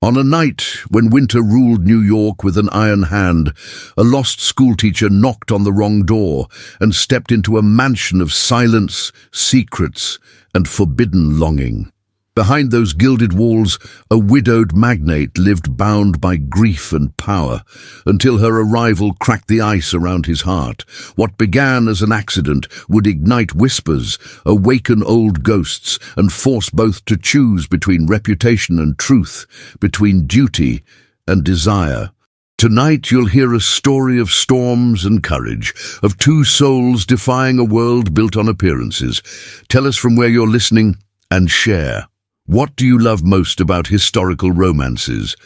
On a night when winter ruled New York with an iron hand, a lost schoolteacher knocked on the wrong door and stepped into a mansion of silence, secrets, and forbidden longing. Behind those gilded walls, a widowed magnate lived bound by grief and power, until her arrival cracked the ice around his heart. What began as an accident would ignite whispers, awaken old ghosts, and force both to choose between reputation and truth, between duty and desire. Tonight you'll hear a story of storms and courage, of two souls defying a world built on appearances. Tell us from where you're listening and share. What do you love most about historical romances?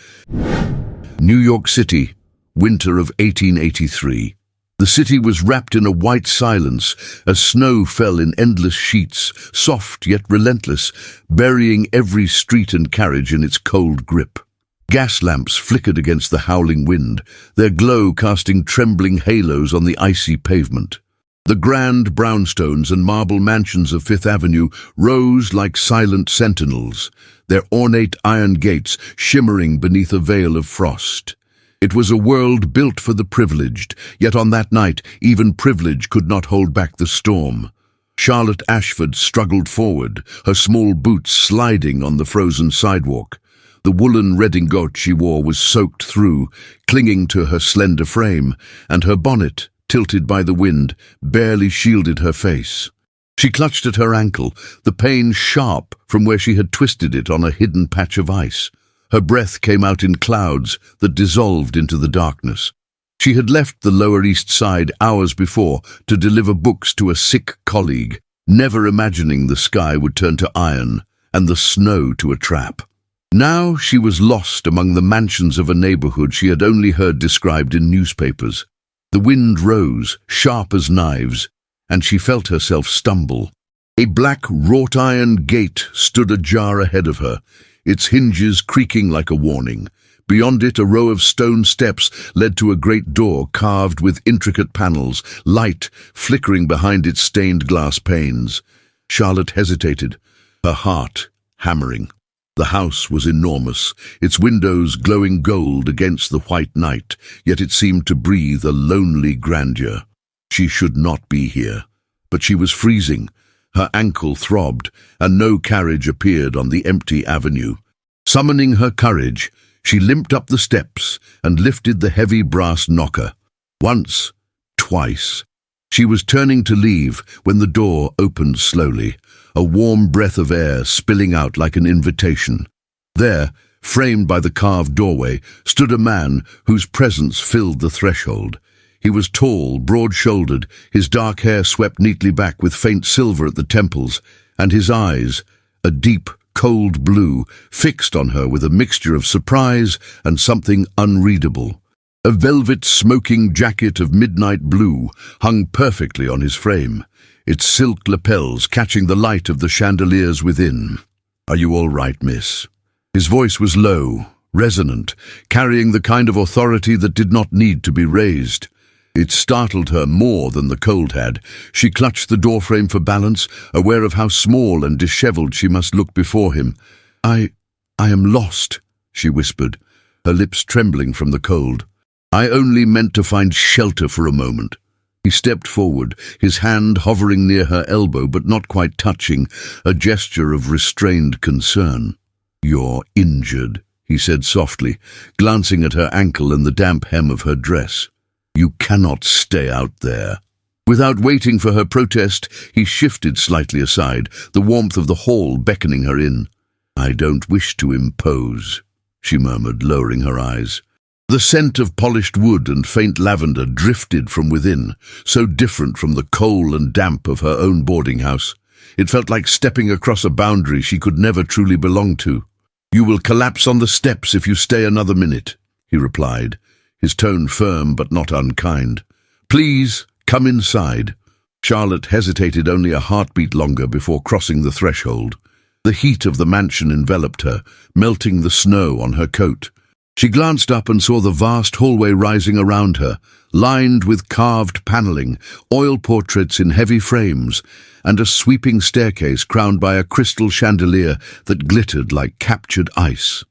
New York City, winter of 1883. The city was wrapped in a white silence as snow fell in endless sheets, soft yet relentless, burying every street and carriage in its cold grip. Gas lamps flickered against the howling wind, their glow casting trembling halos on the icy pavement. The grand brownstones and marble mansions of Fifth Avenue rose like silent sentinels, their ornate iron gates shimmering beneath a veil of frost. It was a world built for the privileged, yet on that night even privilege could not hold back the storm. Charlotte Ashford struggled forward, her small boots sliding on the frozen sidewalk. The woolen redingote she wore was soaked through, clinging to her slender frame, and her bonnet, tilted by the wind, barely shielded her face. She clutched at her ankle, the pain sharp from where she had twisted it on a hidden patch of ice. Her breath came out in clouds that dissolved into the darkness. She had left the Lower East Side hours before to deliver books to a sick colleague, never imagining the sky would turn to iron and the snow to a trap. Now she was lost among the mansions of a neighborhood she had only heard described in newspapers. The wind rose, sharp as knives, and she felt herself stumble. A black wrought-iron gate stood ajar ahead of her, its hinges creaking like a warning. Beyond it, a row of stone steps led to a great door carved with intricate panels, light flickering behind its stained glass panes. Charlotte hesitated, her heart hammering. The house was enormous, its windows glowing gold against the white night, yet it seemed to breathe a lonely grandeur. She should not be here, but she was freezing. Her ankle throbbed, and no carriage appeared on the empty avenue. Summoning her courage, she limped up the steps and lifted the heavy brass knocker. Once, twice. She was turning to leave when the door opened slowly, a warm breath of air spilling out like an invitation. There, framed by the carved doorway, stood a man whose presence filled the threshold. He was tall, broad-shouldered, his dark hair swept neatly back with faint silver at the temples, and his eyes, a deep, cold blue, fixed on her with a mixture of surprise and something unreadable. A velvet smoking jacket of midnight blue hung perfectly on his frame, its silk lapels catching the light of the chandeliers within. "Are you all right, miss?" His voice was low, resonant, carrying the kind of authority that did not need to be raised. It startled her more than the cold had. She clutched the doorframe for balance, aware of how small and disheveled she must look before him. I am lost," she whispered, her lips trembling from the cold. "I only meant to find shelter for a moment." He stepped forward, his hand hovering near her elbow but not quite touching, a gesture of restrained concern. "You're injured," he said softly, glancing at her ankle and the damp hem of her dress. "You cannot stay out there." Without waiting for her protest, he shifted slightly aside, the warmth of the hall beckoning her in. "I don't wish to impose," she murmured, lowering her eyes. The scent of polished wood and faint lavender drifted from within, so different from the coal and damp of her own boarding house. It felt like stepping across a boundary she could never truly belong to. "You will collapse on the steps if you stay another minute," he replied, his tone firm but not unkind. "Please, come inside." Charlotte hesitated only a heartbeat longer before crossing the threshold. The heat of the mansion enveloped her, melting the snow on her coat. She glanced up and saw the vast hallway rising around her, lined with carved paneling, oil portraits in heavy frames, and a sweeping staircase crowned by a crystal chandelier that glittered like captured ice.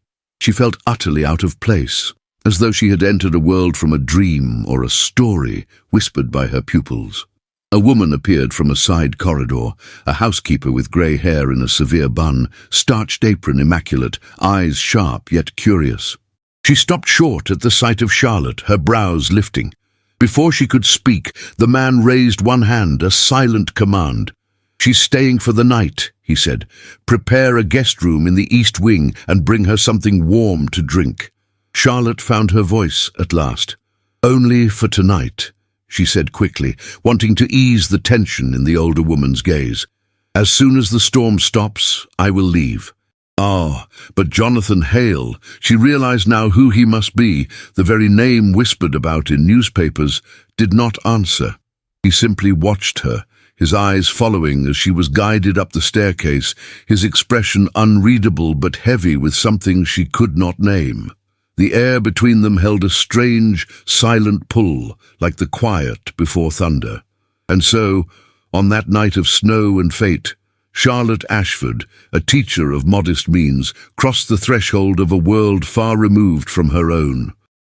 She felt utterly out of place, as though she had entered a world from a dream or a story whispered by her pupils. A woman appeared from a side corridor, a housekeeper with grey hair in a severe bun, starched apron immaculate, eyes sharp yet curious. She stopped short at the sight of Charlotte, her brows lifting. Before she could speak, the man raised one hand, a silent command. "She's staying for the night," he said. "Prepare a guest room in the east wing and bring her something warm to drink." Charlotte found her voice at last. "Only for tonight," she said quickly, wanting to ease the tension in the older woman's gaze. "As soon as the storm stops, I will leave." Ah, but Jonathan Hale, she realized now who he must be, the very name whispered about in newspapers, did not answer. He simply watched her, his eyes following as she was guided up the staircase, his expression unreadable but heavy with something she could not name. The air between them held a strange, silent pull, like the quiet before thunder. And so, on that night of snow and fate, Charlotte Ashford, a teacher of modest means, crossed the threshold of a world far removed from her own.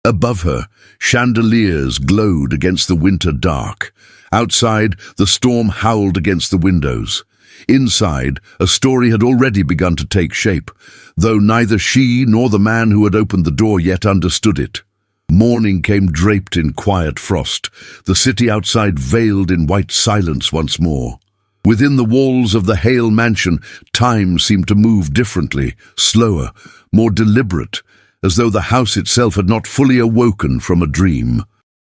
Above her, chandeliers glowed against the winter dark. Outside, the storm howled against the windows. Inside, a story had already begun to take shape, though neither she nor the man who had opened the door yet understood it. Morning came draped in quiet frost, the city outside veiled in white silence once more. Within the walls of the Hale mansion, time seemed to move differently, slower, more deliberate, as though the house itself had not fully awoken from a dream.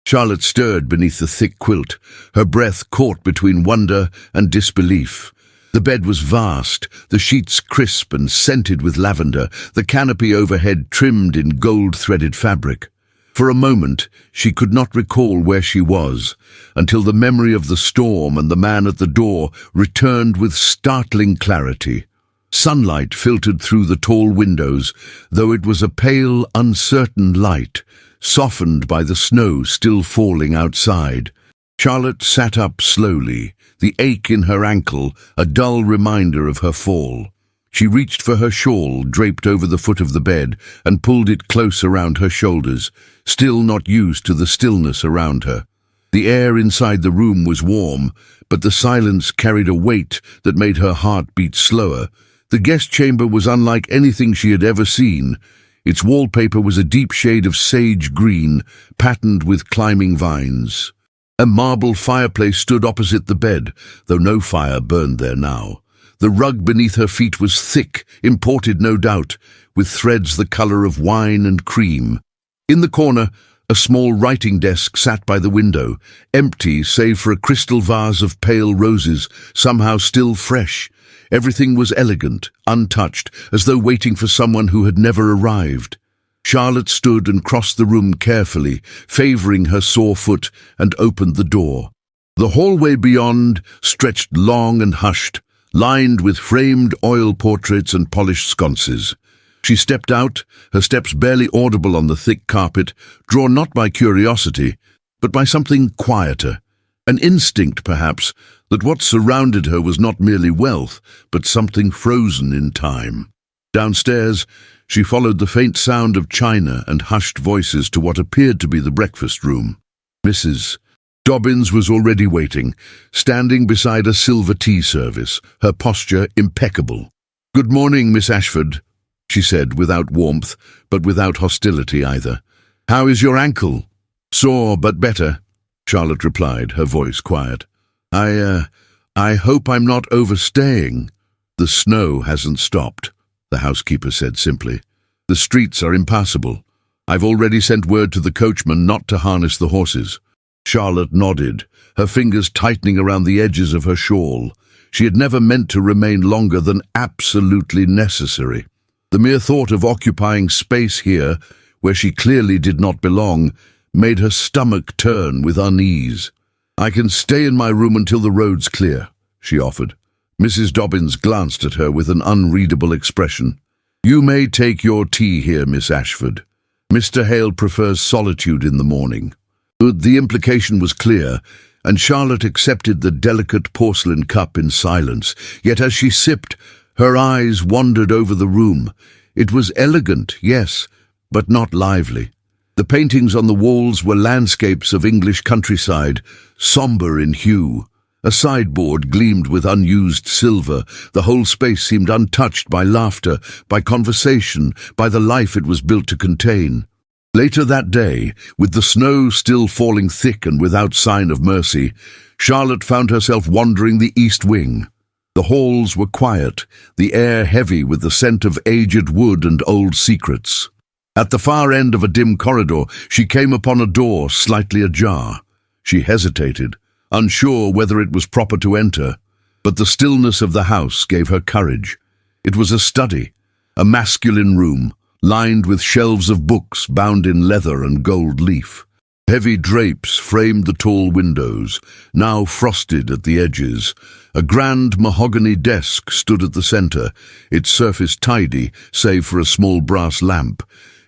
Charlotte stirred beneath the thick quilt, her breath caught between wonder and disbelief. The bed was vast, the sheets crisp and scented with lavender, the canopy overhead trimmed in gold-threaded fabric. For a moment, she could not recall where she was, until the memory of the storm and the man at the door returned with startling clarity. Sunlight filtered through the tall windows, though it was a pale, uncertain light, softened by the snow still falling outside. Charlotte sat up slowly, the ache in her ankle a dull reminder of her fall. She reached for her shawl draped over the foot of the bed and pulled it close around her shoulders, still not used to the stillness around her. The air inside the room was warm, but the silence carried a weight that made her heart beat slower. The guest chamber was unlike anything she had ever seen. Its wallpaper was a deep shade of sage green, patterned with climbing vines. A marble fireplace stood opposite the bed, though no fire burned there now. The rug beneath her feet was thick, imported no doubt, with threads the colour of wine and cream. In the corner, a small writing desk sat by the window, empty save for a crystal vase of pale roses, somehow still fresh. Everything was elegant, untouched, as though waiting for someone who had never arrived. Charlotte stood and crossed the room carefully, favouring her sore foot, and opened the door. The hallway beyond stretched long and hushed, lined with framed oil portraits and polished sconces. She stepped out, her steps barely audible on the thick carpet, drawn not by curiosity, but by something quieter, an instinct, perhaps, that what surrounded her was not merely wealth, but something frozen in time. Downstairs, she followed the faint sound of china and hushed voices to what appeared to be the breakfast room. Mrs. Dobbins was already waiting, standing beside a silver tea service, her posture impeccable. "Good morning, Miss Ashford," she said, without warmth, but without hostility either. "How is your ankle?" "Sore, but better," Charlotte replied, her voice quiet. I hope I'm not overstaying." "The snow hasn't stopped," the housekeeper said simply. "The streets are impassable. I've already sent word to the coachman not to harness the horses." Charlotte nodded, her fingers tightening around the edges of her shawl. She had never meant to remain longer than absolutely necessary. The mere thought of occupying space here, where she clearly did not belong, made her stomach turn with unease. "I can stay in my room until the road's clear," she offered. Mrs. Dobbins glanced at her with an unreadable expression. "You may take your tea here, Miss Ashford. Mr. Hale prefers solitude in the morning." The implication was clear, and Charlotte accepted the delicate porcelain cup in silence. Yet as she sipped, her eyes wandered over the room. It was elegant, yes, but not lively. The paintings on the walls were landscapes of English countryside, sombre in hue. A sideboard gleamed with unused silver. The whole space seemed untouched by laughter, by conversation, by the life it was built to contain. Later that day, with the snow still falling thick and without sign of mercy, Charlotte found herself wandering the east wing. The halls were quiet, the air heavy with the scent of aged wood and old secrets. At the far end of a dim corridor, she came upon a door slightly ajar. She hesitated, unsure whether it was proper to enter, but the stillness of the house gave her courage. It was a study, a masculine room, lined with shelves of books bound in leather and gold leaf. Heavy drapes framed the tall windows, now frosted at the edges. A grand mahogany desk stood at the center, its surface tidy, save for a small brass lamp.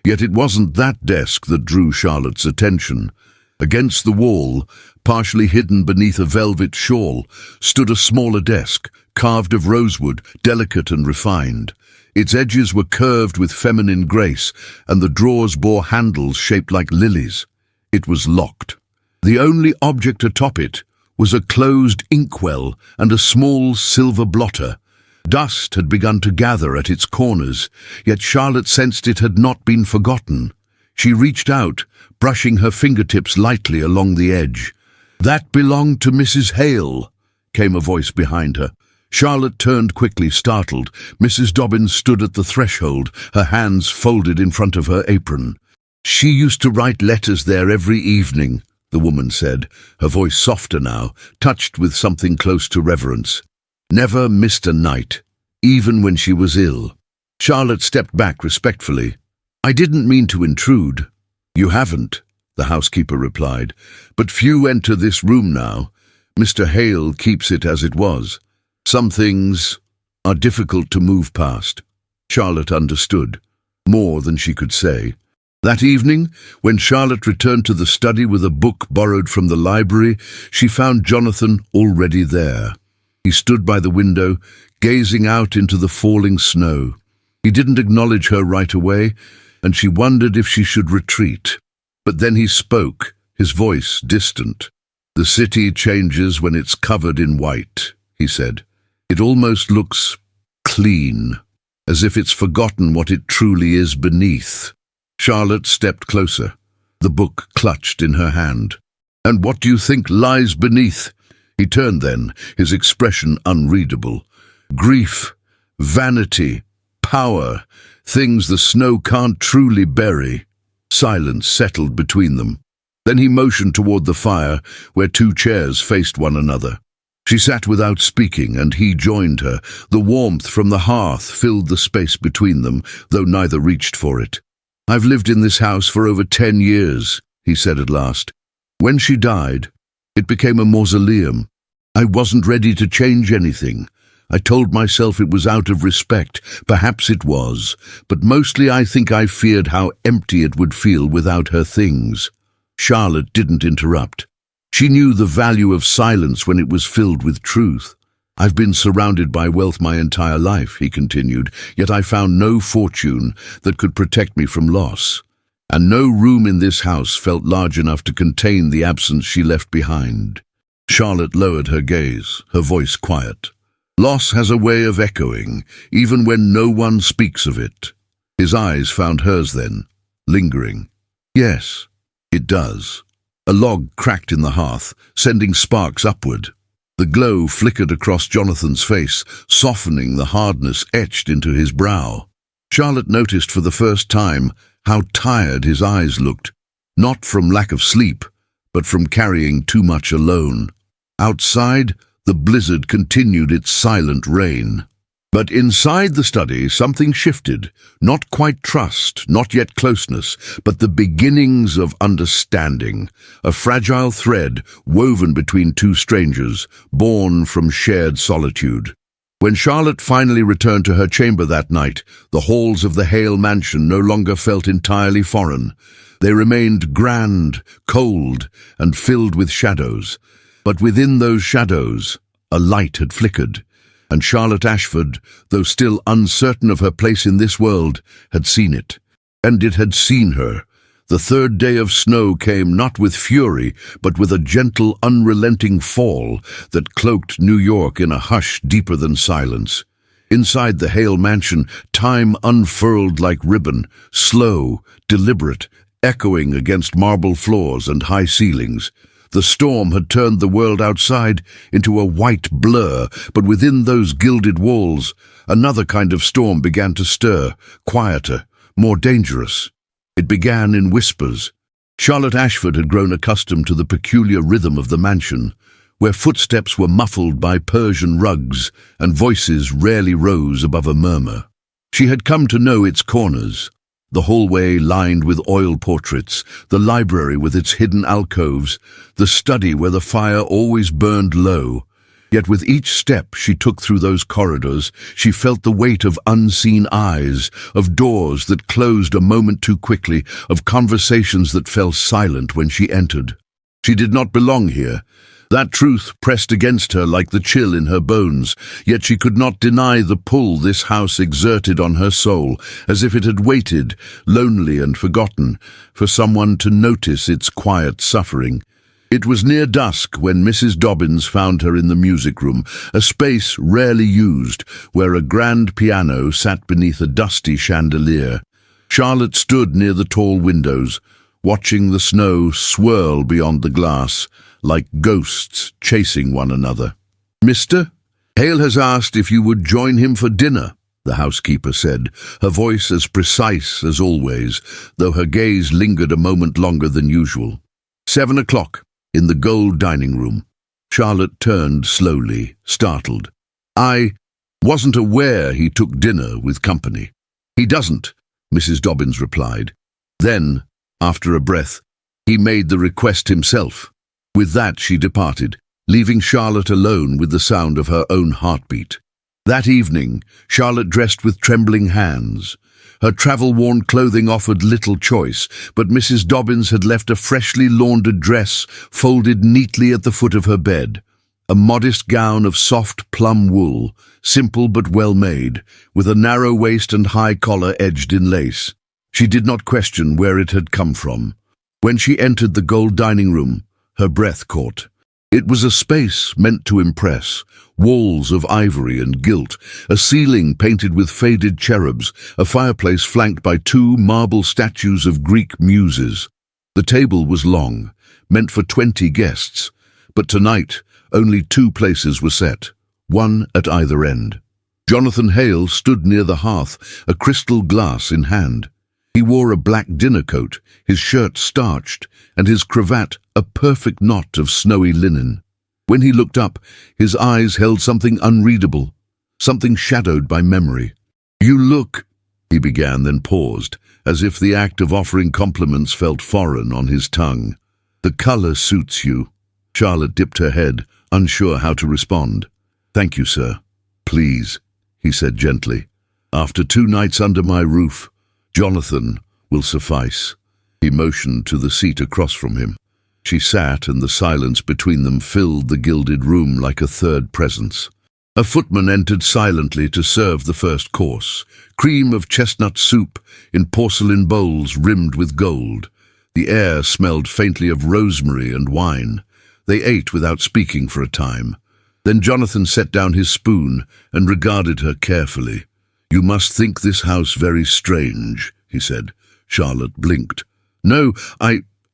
Yet it wasn't that desk that drew Charlotte's attention. Against the wall, partially hidden beneath a velvet shawl, stood a smaller desk, carved of rosewood, delicate and refined. Its edges were curved with feminine grace, and the drawers bore handles shaped like lilies. It was locked. The only object atop it was a closed inkwell and a small silver blotter. Dust had begun to gather at its corners, yet Charlotte sensed it had not been forgotten. She reached out, brushing her fingertips lightly along the edge. "That belonged to Mrs. Hale," came a voice behind her. Charlotte turned quickly, startled. Mrs. Dobbins stood at the threshold, her hands folded in front of her apron. "She used to write letters there every evening," the woman said, her voice softer now, touched with something close to reverence. "Never missed a night, even when she was ill." Charlotte stepped back respectfully. "I didn't mean to intrude." "You haven't," the housekeeper replied, "but few enter this room now. Mr. Hale keeps it as it was. Some things are difficult to move past." Charlotte understood, more than she could say. That evening, when Charlotte returned to the study with a book borrowed from the library, she found Jonathan already there. He stood by the window, gazing out into the falling snow. He didn't acknowledge her right away, and she wondered if she should retreat. But then he spoke, his voice distant. "The city changes when it's covered in white," he said. "It almost looks clean, as if it's forgotten what it truly is beneath." Charlotte stepped closer, the book clutched in her hand. "And what do you think lies beneath?" He turned then, his expression unreadable. "Grief, vanity, power, things the snow can't truly bury." Silence settled between them. Then he motioned toward the fire, where two chairs faced one another. She sat without speaking, and he joined her. The warmth from the hearth filled the space between them, though neither reached for it. "I've lived in this house for over 10 years, he said at last. "When she died, it became a mausoleum. I wasn't ready to change anything. I told myself it was out of respect. Perhaps it was, but mostly I think I feared how empty it would feel without her things." Charlotte didn't interrupt. She knew the value of silence when it was filled with truth. "I've been surrounded by wealth my entire life," he continued, "yet I found no fortune that could protect me from loss. And no room in this house felt large enough to contain the absence she left behind." Charlotte lowered her gaze, her voice quiet. "Loss has a way of echoing, even when no one speaks of it." His eyes found hers then, lingering. "Yes, it does." A log cracked in the hearth, sending sparks upward. The glow flickered across Jonathan's face, softening the hardness etched into his brow. Charlotte noticed for the first time how tired his eyes looked, not from lack of sleep, but from carrying too much alone. Outside, the blizzard continued its silent reign. But inside the study, something shifted. Not quite trust, not yet closeness, but the beginnings of understanding. A fragile thread woven between two strangers, born from shared solitude. When Charlotte finally returned to her chamber that night, the halls of the Hale mansion no longer felt entirely foreign. They remained grand, cold, and filled with shadows. But within those shadows, a light had flickered. and Charlotte Ashford, though still uncertain of her place in this world, had seen it. And it had seen her. The third day of snow came not with fury, but with a gentle, unrelenting fall that cloaked New York in a hush deeper than silence. Inside the Hale mansion, time unfurled like ribbon, slow, deliberate, echoing against marble floors and high ceilings. The storm had turned the world outside into a white blur, but within those gilded walls, another kind of storm began to stir, quieter, more dangerous. It began in whispers. Charlotte Ashford had grown accustomed to the peculiar rhythm of the mansion, where footsteps were muffled by Persian rugs and voices rarely rose above a murmur. She had come to know its corners, the hallway lined with oil portraits, the library with its hidden alcoves, the study where the fire always burned low. Yet with each step she took through those corridors, she felt the weight of unseen eyes, of doors that closed a moment too quickly, of conversations that fell silent when she entered. She did not belong here. That truth pressed against her like the chill in her bones, yet she could not deny the pull this house exerted on her soul, as if it had waited, lonely and forgotten, for someone to notice its quiet suffering. It was near dusk when Mrs. Dobbins found her in the music room, a space rarely used, where a grand piano sat beneath a dusty chandelier. Charlotte stood near the tall windows, watching the snow swirl beyond the glass, like ghosts chasing one another. "Mr. Hale has asked if you would join him for dinner," the housekeeper said, her voice as precise as always, though her gaze lingered a moment longer than usual. 7 o'clock. In the gold dining room. Charlotte turned slowly, startled. "I wasn't aware he took dinner with company." "He doesn't," Mrs. Dobbins replied. Then, after a breath, he made the request himself. With that she departed, leaving Charlotte alone with the sound of her own heartbeat. That evening, Charlotte dressed with trembling hands. Her travel-worn clothing offered little choice, but Mrs. Dobbins had left a freshly laundered dress folded neatly at the foot of her bed. A modest gown of soft plum wool, simple but well-made, with a narrow waist and high collar edged in lace. She did not question where it had come from. When she entered the gold dining room, her breath caught. It was a space meant to impress, walls of ivory and gilt, a ceiling painted with faded cherubs, a fireplace flanked by 2 marble statues of Greek muses. The table was long, meant for 20 guests, but tonight only 2 places were set, one at either end. Jonathan Hale stood near the hearth, a crystal glass in hand. He wore a black dinner coat, his shirt starched, and his cravat a perfect knot of snowy linen. When he looked up, his eyes held something unreadable, something shadowed by memory. "You look," he began, then paused, as if the act of offering compliments felt foreign on his tongue. "The color suits you." Charlotte dipped her head, unsure how to respond. "Thank you, sir." "Please," he said gently. "After 2 nights under my roof, Jonathan will suffice." He motioned to the seat across from him. She sat, and the silence between them filled the gilded room like a third presence. A footman entered silently to serve the first course, cream of chestnut soup in porcelain bowls rimmed with gold. The air smelled faintly of rosemary and wine. They ate without speaking for a time. Then Jonathan set down his spoon and regarded her carefully. "You must think this house very strange," he said. Charlotte blinked. "No,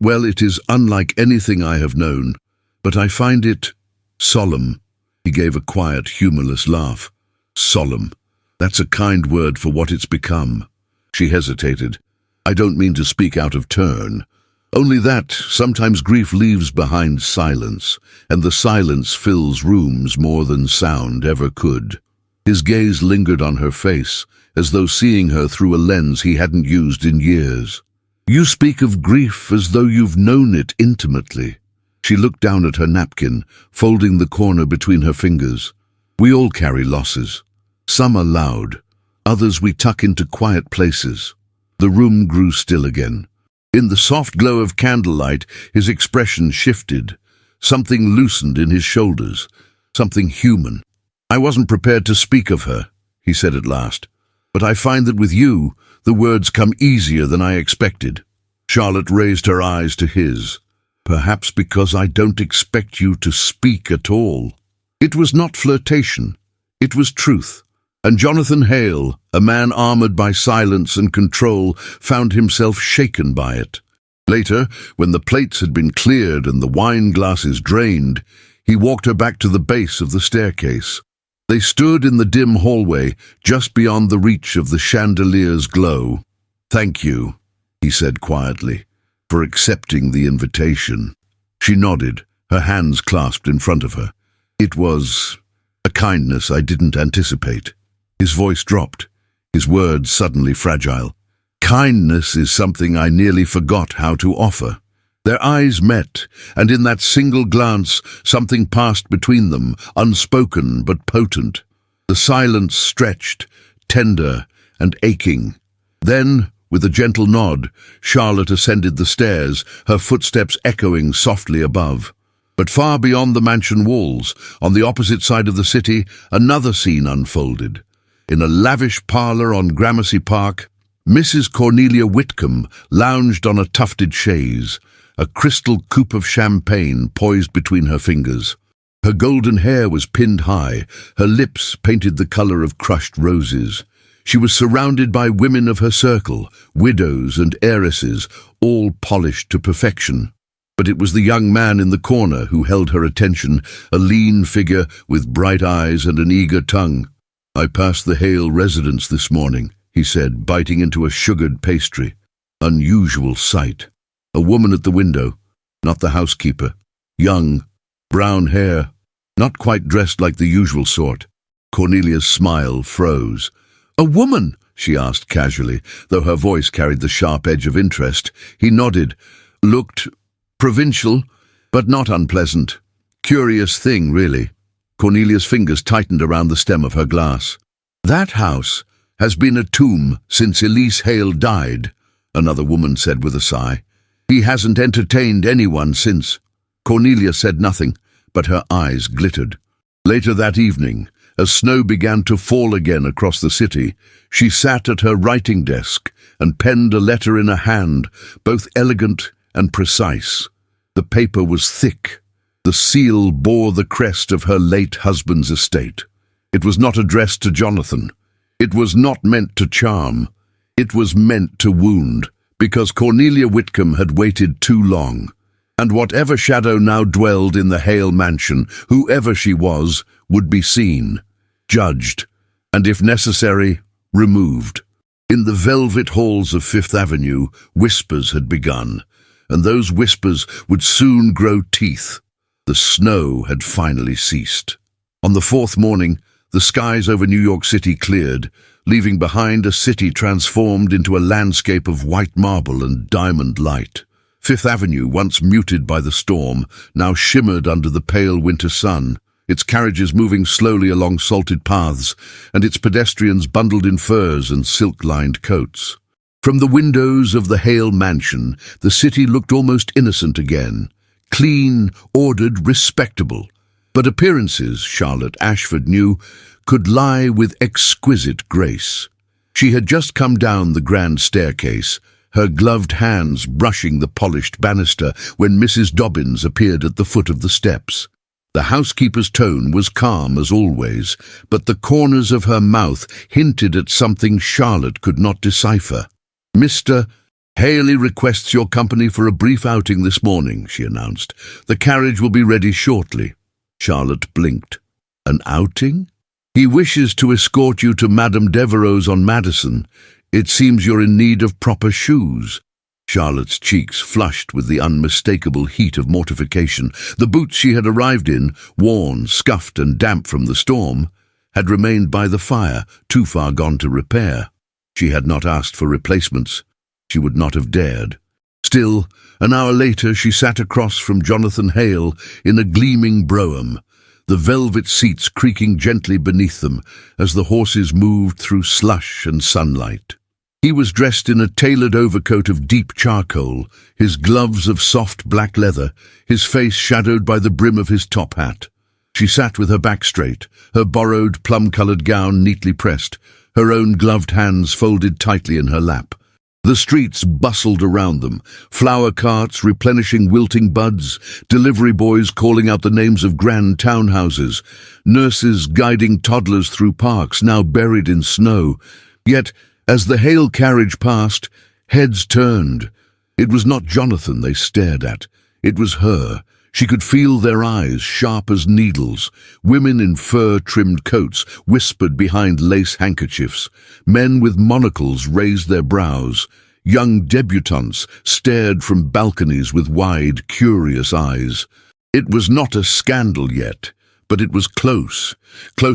well, it is unlike anything I have known, but I find it solemn." He gave a quiet, humorless laugh. "Solemn. That's a kind word for what it's become." She hesitated. "I don't mean to speak out of turn. Only that sometimes grief leaves behind silence, and the silence fills rooms more than sound ever could." His gaze lingered on her face, as though seeing her through a lens he hadn't used in years. "You speak of grief as though you've known it intimately." She looked down at her napkin, folding the corner between her fingers. "We all carry losses. Some are loud, others we tuck into quiet places." The room grew still again. In the soft glow of candlelight, his expression shifted. Something loosened in his shoulders, something human. "I wasn't prepared to speak of her," he said at last. "But I find that with you, the words come easier than I expected." Charlotte raised her eyes to his. "Perhaps because I don't expect you to speak at all." It was not flirtation. It was truth. And Jonathan Hale, a man armored by silence and control, found himself shaken by it. Later, when the plates had been cleared and the wine glasses drained, he walked her back to the base of the staircase. They stood in the dim hallway, just beyond the reach of the chandelier's glow. "Thank you," he said quietly, "for accepting the invitation." She nodded, her hands clasped in front of her. "It was a kindness I didn't anticipate." His voice dropped, his words suddenly fragile. "Kindness is something I nearly forgot how to offer." Their eyes met, and in that single glance something passed between them, unspoken but potent. The silence stretched, tender and aching. Then, with a gentle nod, Charlotte ascended the stairs, her footsteps echoing softly above. But far beyond the mansion walls, on the opposite side of the city, another scene unfolded. In a lavish parlour on Gramercy Park, Mrs. Cornelia Whitcomb lounged on a tufted chaise, a crystal coupe of champagne poised between her fingers. Her golden hair was pinned high, her lips painted the colour of crushed roses. She was surrounded by women of her circle, widows and heiresses, all polished to perfection. But it was the young man in the corner who held her attention, a lean figure with bright eyes and an eager tongue. "I passed the Hale residence this morning," he said, biting into a sugared pastry. "Unusual sight. A woman at the window, not the housekeeper. Young, brown hair, not quite dressed like the usual sort." Cornelia's smile froze. "A woman?" she asked casually, though her voice carried the sharp edge of interest. He nodded. "Looked provincial, but not unpleasant. Curious thing, really." Cornelia's fingers tightened around the stem of her glass. "That house has been a tomb since Elise Hale died," another woman said with a sigh. "He hasn't entertained anyone since." Cornelia said nothing, but her eyes glittered. Later that evening, as snow began to fall again across the city, she sat at her writing desk and penned a letter in a hand, both elegant and precise. The paper was thick. The seal bore the crest of her late husband's estate. It was not addressed to Jonathan. It was not meant to charm. It was meant to wound, because Cornelia Whitcomb had waited too long. And whatever shadow now dwelled in the Hale mansion, whoever she was, would be seen, judged, and if necessary, removed. In the velvet halls of Fifth Avenue, whispers had begun, and those whispers would soon grow teeth. The snow had finally ceased. On the fourth morning, the skies over New York City cleared, leaving behind a city transformed into a landscape of white marble and diamond light. Fifth Avenue, once muted by the storm, now shimmered under the pale winter sun, its carriages moving slowly along salted paths, and its pedestrians bundled in furs and silk-lined coats. From the windows of the Hale mansion, the city looked almost innocent again. Clean, ordered, respectable. But appearances, Charlotte Ashford knew, could lie with exquisite grace. She had just come down the grand staircase, her gloved hands brushing the polished banister, when Mrs. Dobbins appeared at the foot of the steps. The housekeeper's tone was calm as always, but the corners of her mouth hinted at something Charlotte could not decipher. "Mr. Haley requests your company for a brief outing this morning," she announced. "The carriage will be ready shortly." Charlotte blinked. "An outing?" "He wishes to escort you to Madame Devereux's on Madison. It seems you're in need of proper shoes." Charlotte's cheeks flushed with the unmistakable heat of mortification. The boots she had arrived in, worn, scuffed and damp from the storm, had remained by the fire, too far gone to repair. She had not asked for replacements. She would not have dared. Still, an hour later she sat across from Jonathan Hale in a gleaming brougham, the velvet seats creaking gently beneath them as the horses moved through slush and sunlight. He was dressed in a tailored overcoat of deep charcoal, his gloves of soft black leather, his face shadowed by the brim of his top hat. She sat with her back straight, her borrowed plum-coloured gown neatly pressed, her own gloved hands folded tightly in her lap. The streets bustled around them, flower carts replenishing wilting buds, delivery boys calling out the names of grand townhouses, nurses guiding toddlers through parks now buried in snow. Yet, as the Hale carriage passed, heads turned. It was not Jonathan they stared at. It was her. She could feel their eyes, sharp as needles. Women in fur-trimmed coats whispered behind lace handkerchiefs. Men with monocles raised their brows. Young debutantes stared from balconies with wide, curious eyes. It was not a scandal yet, but it was close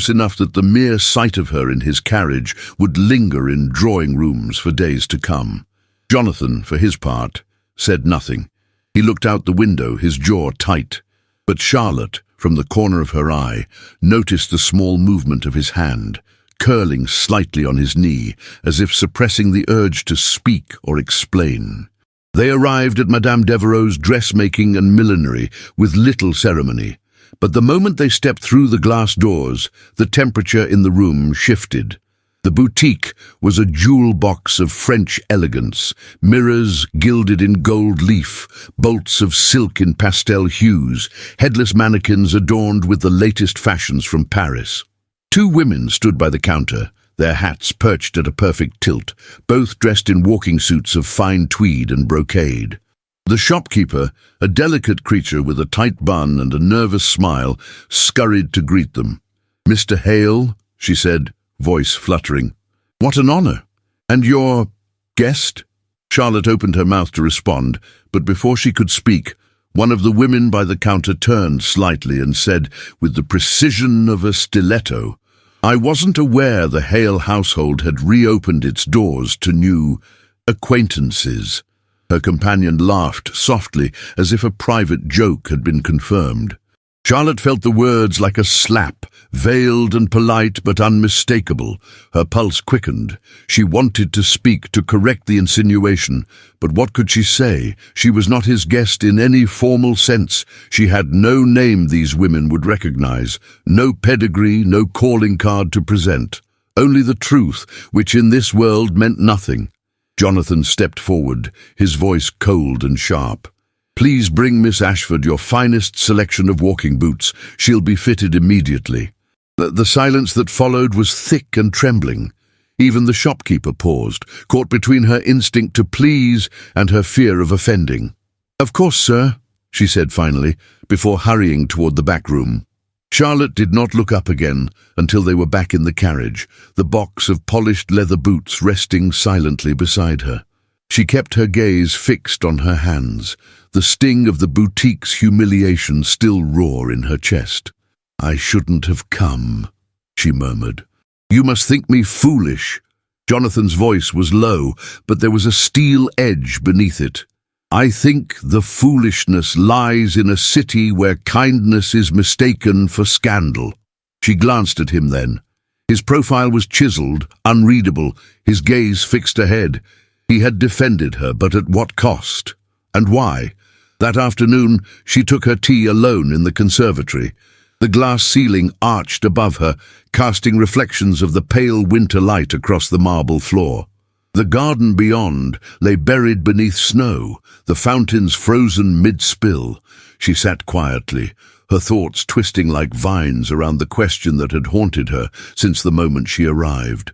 enough that the mere sight of her in his carriage would linger in drawing rooms for days to come. Jonathan, for his part, said nothing. He looked out the window, his jaw tight. But Charlotte, from the corner of her eye, noticed the small movement of his hand, curling slightly on his knee, as if suppressing the urge to speak or explain. They arrived at Madame Devereux's dressmaking and millinery with little ceremony, but the moment they stepped through the glass doors, the temperature in the room shifted. The boutique was a jewel box of French elegance, mirrors gilded in gold leaf, bolts of silk in pastel hues, headless mannequins adorned with the latest fashions from Paris. Two women stood by the counter, their hats perched at a perfect tilt, both dressed in walking suits of fine tweed and brocade. The shopkeeper, a delicate creature with a tight bun and a nervous smile, scurried to greet them. "Mr. Hale," she said, voice fluttering. "What an honor! And your guest?" Charlotte opened her mouth to respond, but before she could speak, one of the women by the counter turned slightly and said, with the precision of a stiletto, "I wasn't aware the Hale household had reopened its doors to new acquaintances." Her companion laughed softly, as if a private joke had been confirmed. Charlotte felt the words like a slap, veiled and polite but unmistakable. Her pulse quickened. She wanted to speak, to correct the insinuation, but what could she say? She was not his guest in any formal sense. She had no name these women would recognize, no pedigree, no calling card to present. Only the truth, which in this world meant nothing. Jonathan stepped forward, his voice cold and sharp. "Please bring Miss Ashford your finest selection of walking boots. She'll be fitted immediately." The silence that followed was thick and trembling. Even the shopkeeper paused, caught between her instinct to please and her fear of offending. "Of course, sir," she said finally, before hurrying toward the back room. Charlotte did not look up again until they were back in the carriage, the box of polished leather boots resting silently beside her. She kept her gaze fixed on her hands, the sting of the boutique's humiliation still raw in her chest. "I shouldn't have come," she murmured. "You must think me foolish." Jonathan's voice was low, but there was a steel edge beneath it. "I think the foolishness lies in a city where kindness is mistaken for scandal." She glanced at him then. His profile was chiseled, unreadable, his gaze fixed ahead. He had defended her, but at what cost? And why? That afternoon, she took her tea alone in the conservatory. The glass ceiling arched above her, casting reflections of the pale winter light across the marble floor. The garden beyond lay buried beneath snow, the fountains frozen mid-spill. She sat quietly, her thoughts twisting like vines around the question that had haunted her since the moment she arrived.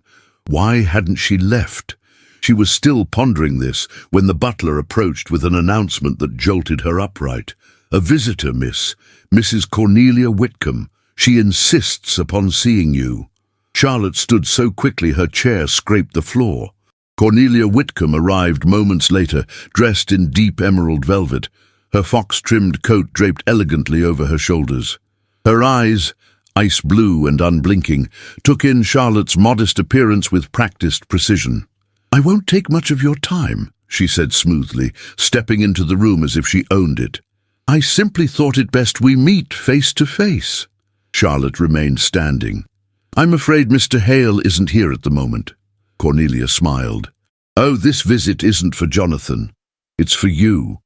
Why hadn't she left? She was still pondering this when the butler approached with an announcement that jolted her upright. "A visitor, miss. Mrs. Cornelia Whitcomb. She insists upon seeing you." Charlotte stood so quickly her chair scraped the floor. Cornelia Whitcomb arrived moments later, dressed in deep emerald velvet, her fox-trimmed coat draped elegantly over her shoulders. Her eyes, ice blue and unblinking, took in Charlotte's modest appearance with practiced precision. "I won't take much of your time," she said smoothly, stepping into the room as if she owned it. "I simply thought it best we meet face to face." Charlotte remained standing. "I'm afraid Mr. Hale isn't here at the moment." Cornelia smiled. "Oh, this visit isn't for Jonathan. It's for you."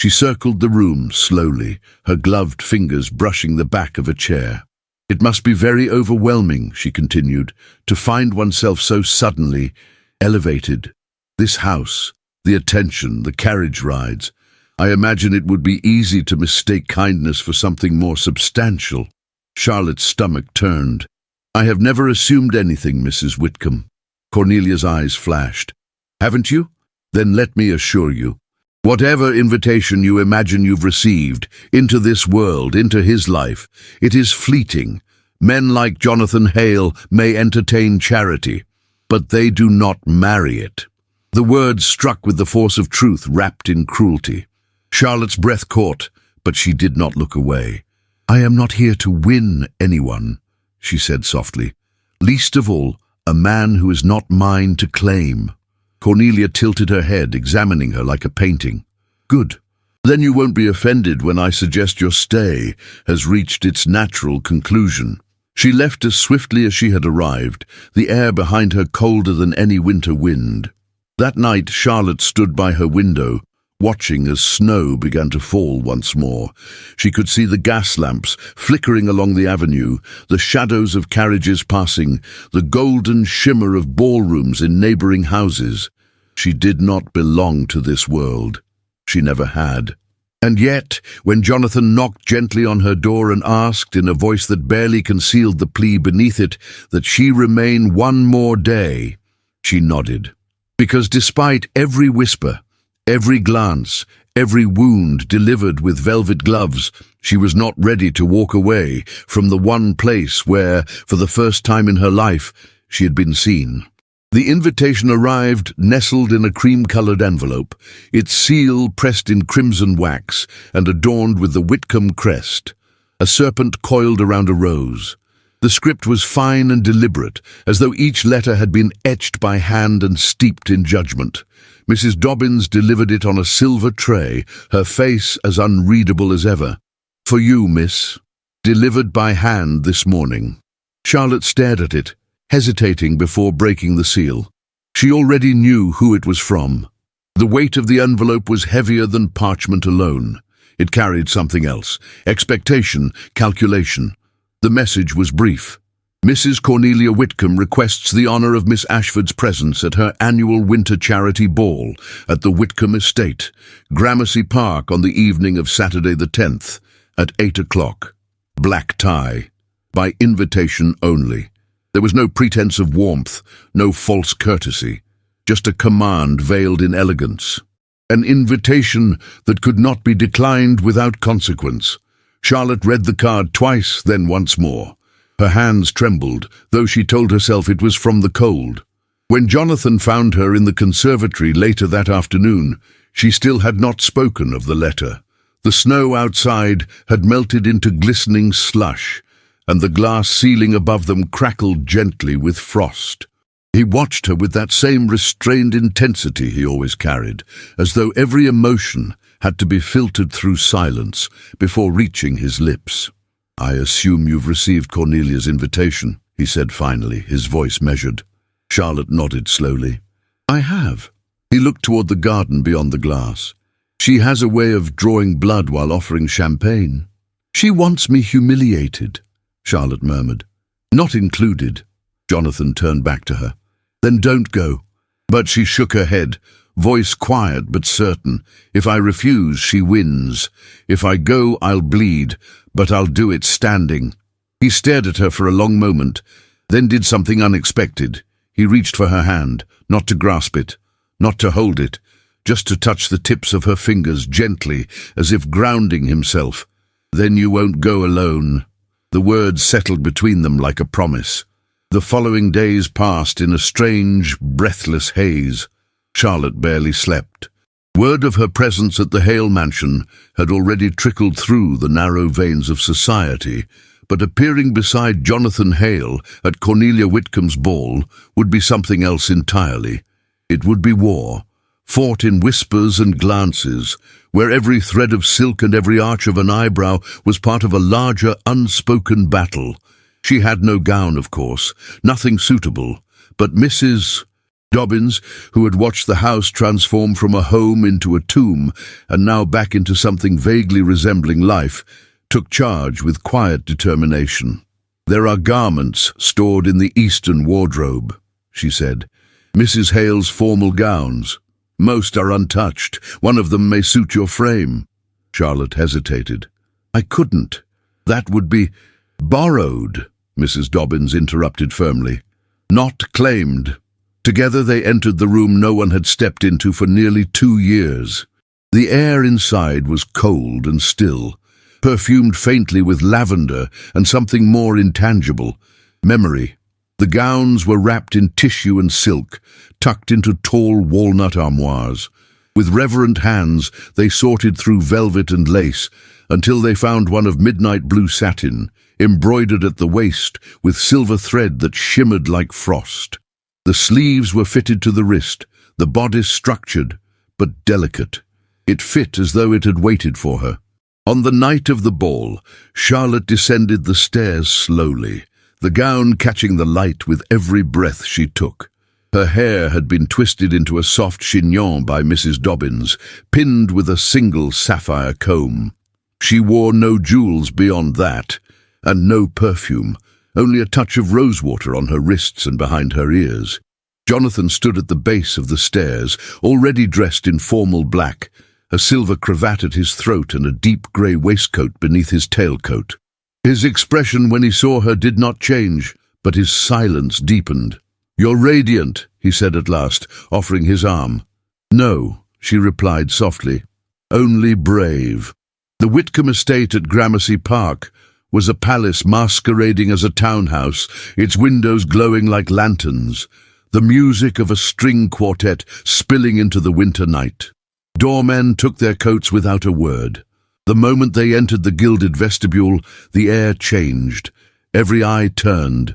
She circled the room slowly, her gloved fingers brushing the back of a chair. "It must be very overwhelming," she continued, "to find oneself so suddenly elevated. This house, the attention, the carriage rides. I imagine it would be easy to mistake kindness for something more substantial." Charlotte's stomach turned. "I have never assumed anything, Mrs. Whitcomb." Cornelia's eyes flashed. "Haven't you? Then let me assure you. Whatever invitation you imagine you've received into this world, into his life, it is fleeting. Men like Jonathan Hale may entertain charity, but they do not marry it." The words struck with the force of truth wrapped in cruelty. Charlotte's breath caught, but she did not look away. "I am not here to win anyone," she said softly. "Least of all, a man who is not mine to claim." Cornelia tilted her head, examining her like a painting. "Good. Then you won't be offended when I suggest your stay has reached its natural conclusion." She left as swiftly as she had arrived, the air behind her colder than any winter wind. That night Charlotte stood by her window, watching as snow began to fall once more. She could see the gas lamps flickering along the avenue, the shadows of carriages passing, the golden shimmer of ballrooms in neighbouring houses. She did not belong to this world. She never had. And yet, when Jonathan knocked gently on her door and asked, in a voice that barely concealed the plea beneath it, that she remain one more day, she nodded. Because despite every whisper, every glance, every wound delivered with velvet gloves, she was not ready to walk away from the one place where, for the first time in her life, she had been seen. The invitation arrived, nestled in a cream-coloured envelope, its seal pressed in crimson wax and adorned with the Whitcomb crest. A serpent coiled around a rose. The script was fine and deliberate, as though each letter had been etched by hand and steeped in judgment. Mrs. Dobbins delivered it on a silver tray, her face as unreadable as ever. "For you, miss. Delivered by hand this morning." Charlotte stared at it, hesitating before breaking the seal. She already knew who it was from. The weight of the envelope was heavier than parchment alone. It carried something else: expectation, calculation. The message was brief. "Mrs. Cornelia Whitcomb requests the honour of Miss Ashford's presence at her annual winter charity ball at the Whitcomb Estate, Gramercy Park, on the evening of Saturday the 10th, at 8 o'clock. Black tie. By invitation only." There was no pretense of warmth, no false courtesy, just a command veiled in elegance. An invitation that could not be declined without consequence. Charlotte read the card twice, then once more. Her hands trembled, though she told herself it was from the cold. When Jonathan found her in the conservatory later that afternoon, she still had not spoken of the letter. The snow outside had melted into glistening slush, and the glass ceiling above them crackled gently with frost. He watched her with that same restrained intensity he always carried, as though every emotion had to be filtered through silence before reaching his lips. "I assume you've received Cornelia's invitation," he said finally, his voice measured. Charlotte nodded slowly. "I have." He looked toward the garden beyond the glass. "She has a way of drawing blood while offering champagne." "She wants me humiliated," Charlotte murmured. "Not included." Jonathan turned back to her. "Then don't go." But she shook her head, voice quiet but certain. "If I refuse, she wins. If I go, I'll bleed, but I'll do it standing." He stared at her for a long moment, then did something unexpected. He reached for her hand, not to grasp it, not to hold it, just to touch the tips of her fingers gently, as if grounding himself. "Then you won't go alone." The words settled between them like a promise. The following days passed in a strange, breathless haze. Charlotte barely slept. Word of her presence at the Hale mansion had already trickled through the narrow veins of society, but appearing beside Jonathan Hale at Cornelia Whitcomb's ball would be something else entirely. It would be war, fought in whispers and glances, where every thread of silk and every arch of an eyebrow was part of a larger, unspoken battle. She had no gown, of course, nothing suitable, but Mrs. Dobbins, who had watched the house transform from a home into a tomb and now back into something vaguely resembling life, took charge with quiet determination. "There are garments stored in the Eastern wardrobe," she said. "Mrs. Hale's formal gowns. Most are untouched. One of them may suit your frame." Charlotte hesitated. "I couldn't. That would be borrowed," Mrs. Dobbins interrupted firmly. "Not claimed." Together they entered the room no one had stepped into for nearly 2 years. The air inside was cold and still, perfumed faintly with lavender and something more intangible, memory. The gowns were wrapped in tissue and silk, tucked into tall walnut armoires. With reverent hands they sorted through velvet and lace until they found one of midnight blue satin, embroidered at the waist with silver thread that shimmered like frost. The sleeves were fitted to the wrist, the bodice structured, but delicate. It fit as though it had waited for her. On the night of the ball, Charlotte descended the stairs slowly, the gown catching the light with every breath she took. Her hair had been twisted into a soft chignon by Mrs. Dobbins, pinned with a single sapphire comb. She wore no jewels beyond that, and no perfume, only a touch of rosewater on her wrists and behind her ears. Jonathan stood at the base of the stairs, already dressed in formal black, a silver cravat at his throat and a deep grey waistcoat beneath his tailcoat. His expression when he saw her did not change, but his silence deepened. "You're radiant," he said at last, offering his arm. "No," she replied softly, "only brave." The Whitcomb estate at Gramercy Park was a palace masquerading as a townhouse, its windows glowing like lanterns, the music of a string quartet spilling into the winter night. Doormen took their coats without a word. The moment they entered the gilded vestibule, the air changed. Every eye turned.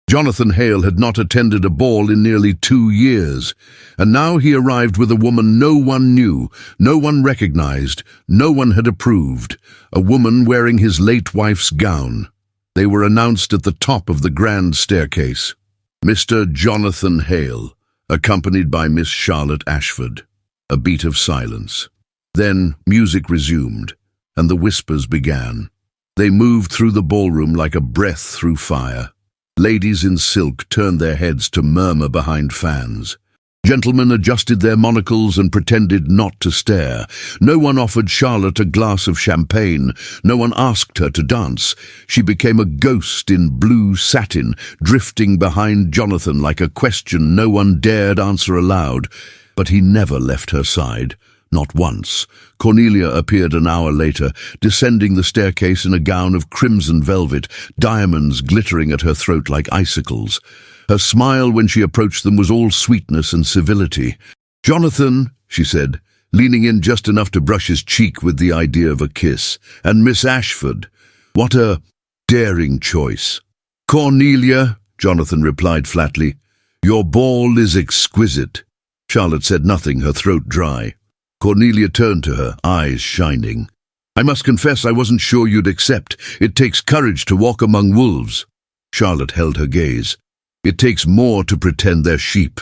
Jonathan Hale had not attended a ball in nearly 2 years, and now he arrived with a woman no one knew, no one recognized, no one had approved, a woman wearing his late wife's gown. They were announced at the top of the grand staircase. Mr. Jonathan Hale, accompanied by Miss Charlotte Ashford. A beat of silence. Then music resumed, and the whispers began. They moved through the ballroom like a breath through fire. Ladies in silk turned their heads to murmur behind fans. Gentlemen adjusted their monocles and pretended not to stare. No one offered Charlotte a glass of champagne. No one asked her to dance. She became a ghost in blue satin, drifting behind Jonathan like a question no one dared answer aloud. But he never left her side. Not once. Cornelia appeared an hour later, descending the staircase in a gown of crimson velvet, diamonds glittering at her throat like icicles. Her smile when she approached them was all sweetness and civility. "Jonathan," she said, leaning in just enough to brush his cheek with the idea of a kiss, "and Miss Ashford. What a daring choice." "Cornelia," Jonathan replied flatly, "your ball is exquisite." Charlotte said nothing, her throat dry. Cornelia turned to her, eyes shining. "I must confess I wasn't sure you'd accept. It takes courage to walk among wolves." Charlotte held her gaze. "It takes more to pretend they're sheep."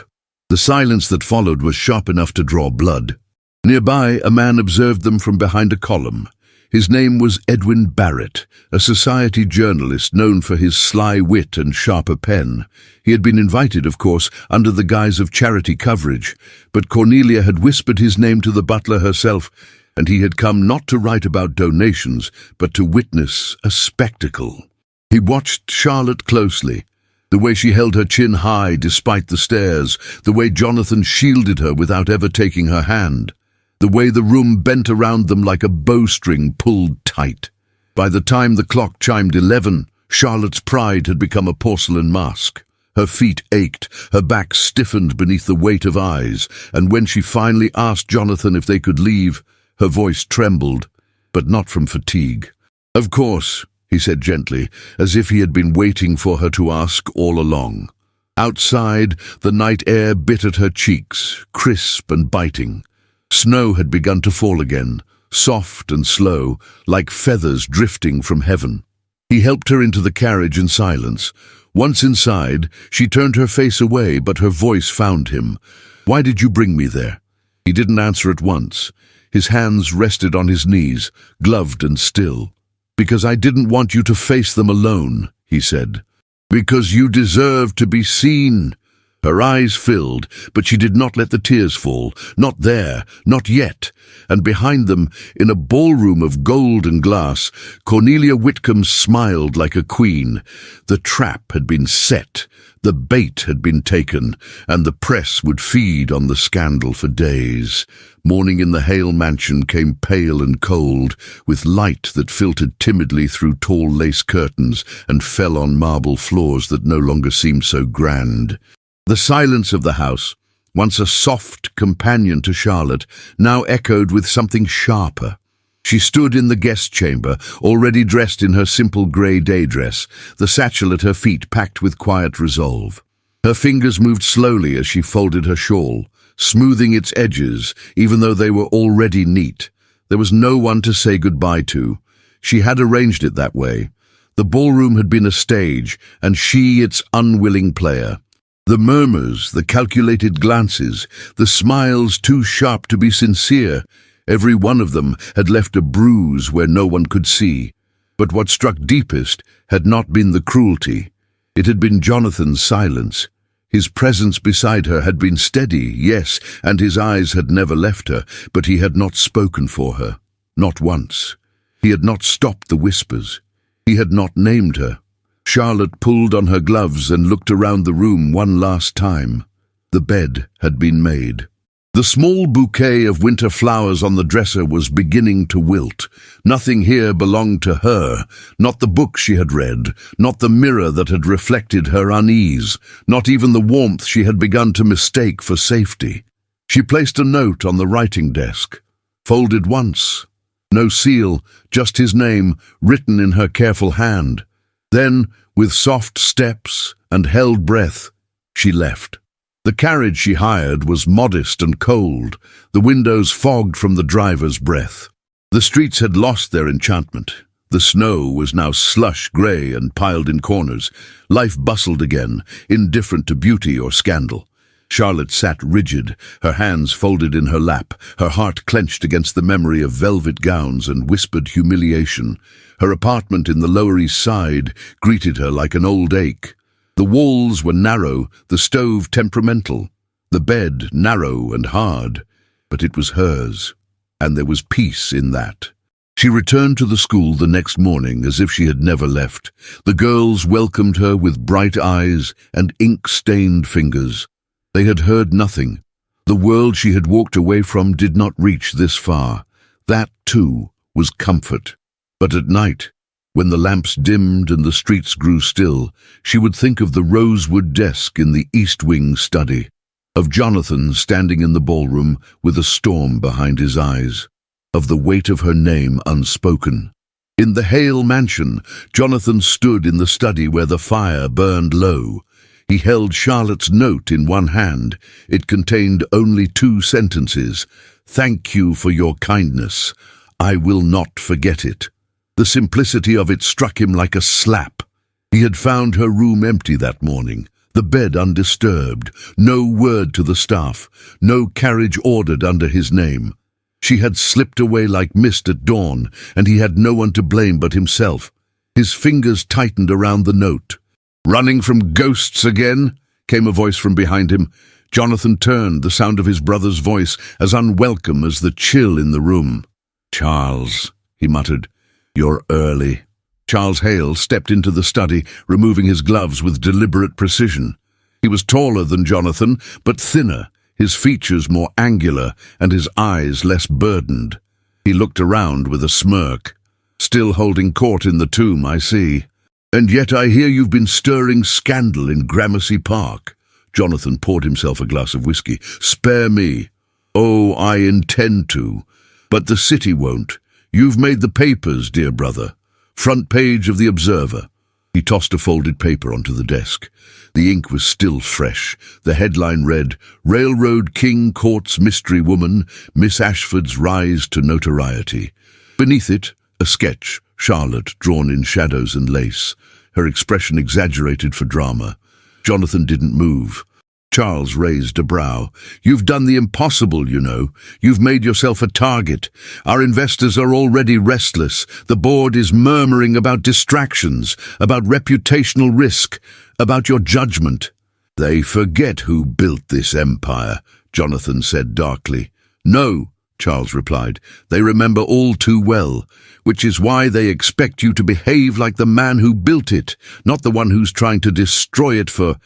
The silence that followed was sharp enough to draw blood. Nearby, a man observed them from behind a column. His name was Edwin Barrett, a society journalist known for his sly wit and sharper pen. He had been invited, of course, under the guise of charity coverage, but Cornelia had whispered his name to the butler herself, and he had come not to write about donations, but to witness a spectacle. He watched Charlotte closely, the way she held her chin high despite the stares, the way Jonathan shielded her without ever taking her hand, the way the room bent around them like a bowstring pulled tight. By the time the clock chimed 11, Charlotte's pride had become a porcelain mask. Her feet ached, her back stiffened beneath the weight of eyes, and when she finally asked Jonathan if they could leave, her voice trembled, but not from fatigue. "Of course," he said gently, as if he had been waiting for her to ask all along. Outside, the night air bit at her cheeks, crisp and biting. Snow had begun to fall again, soft and slow, like feathers drifting from heaven. He helped her into the carriage in silence, Once inside, she turned her face away, but her voice found him. "Why did you bring me there?" He didn't answer at once. His hands rested on his knees, gloved and still. "Because I didn't want you to face them alone," he said. "Because you deserve to be seen." Her eyes filled, but she did not let the tears fall. Not there, not yet. And behind them, in a ballroom of gold and glass, Cornelia Whitcomb smiled like a queen. The trap had been set, the bait had been taken, and the press would feed on the scandal for days. Morning in the Hale mansion came pale and cold, with light that filtered timidly through tall lace curtains and fell on marble floors that no longer seemed so grand. The silence of the house, once a soft companion to Charlotte, now echoed with something sharper. She stood in the guest chamber, already dressed in her simple grey day dress, the satchel at her feet packed with quiet resolve. Her fingers moved slowly as she folded her shawl, smoothing its edges, even though they were already neat. There was no one to say goodbye to. She had arranged it that way. The ballroom had been a stage, and she its unwilling player. The murmurs, the calculated glances, the smiles too sharp to be sincere, every one of them had left a bruise where no one could see. But what struck deepest had not been the cruelty. It had been Jonathan's silence. His presence beside her had been steady, yes, and his eyes had never left her, but he had not spoken for her. Not once. He had not stopped the whispers. He had not named her. Charlotte pulled on her gloves and looked around the room one last time. The bed had been made. The small bouquet of winter flowers on the dresser was beginning to wilt. Nothing here belonged to her, not the book she had read, not the mirror that had reflected her unease, not even the warmth she had begun to mistake for safety. She placed a note on the writing desk, folded once. No seal, just his name, written in her careful hand. Then, with soft steps and held breath, she left. The carriage she hired was modest and cold, the windows fogged from the driver's breath. The streets had lost their enchantment. The snow was now slush grey and piled in corners. Life bustled again, indifferent to beauty or scandal. Charlotte sat rigid, her hands folded in her lap, her heart clenched against the memory of velvet gowns and whispered humiliation. Her apartment in the Lower East Side greeted her like an old ache. The walls were narrow, the stove temperamental, the bed narrow and hard, but it was hers, and there was peace in that. She returned to the school the next morning as if she had never left. The girls welcomed her with bright eyes and ink-stained fingers. They had heard nothing. The world she had walked away from did not reach this far. That, too, was comfort. But at night, when the lamps dimmed and the streets grew still, she would think of the rosewood desk in the East Wing study, of Jonathan standing in the ballroom with a storm behind his eyes, of the weight of her name unspoken. In the Hale mansion, Jonathan stood in the study where the fire burned low. He held Charlotte's note in one hand. It contained only 2 sentences. "Thank you for your kindness. I will not forget it." The simplicity of it struck him like a slap. He had found her room empty that morning, the bed undisturbed, no word to the staff, no carriage ordered under his name. She had slipped away like mist at dawn, and he had no one to blame but himself. His fingers tightened around the note. "Running from ghosts again?" came a voice from behind him. Jonathan turned, the sound of his brother's voice as unwelcome as the chill in the room. "Charles," he muttered, "you're early." Charles Hale stepped into the study, removing his gloves with deliberate precision. He was taller than Jonathan, but thinner, his features more angular and his eyes less burdened. He looked around with a smirk. "Still holding court in the tomb, I see. And yet I hear you've been stirring scandal in Gramercy Park." Jonathan poured himself a glass of whiskey. "Spare me." "Oh, I intend to. But the city won't. You've made the papers, dear brother. Front page of the Observer." He tossed a folded paper onto the desk. The ink was still fresh. The headline read, "Railroad King Courts Mystery Woman, Miss Ashford's Rise to Notoriety." Beneath it, a sketch, Charlotte drawn in shadows and lace. her expression exaggerated for drama. Jonathan didn't move. Charles raised a brow. "You've done the impossible, you know. You've made yourself a target. Our investors are already restless. The board is murmuring about distractions, about reputational risk, about your judgment." "They forget who built this empire," Jonathan said darkly. "No," Charles replied. "They remember all too well, which is why they expect you to behave like the man who built it, not the one who's trying to destroy it for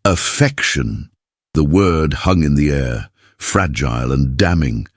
affection." The word hung in the air, fragile and damning.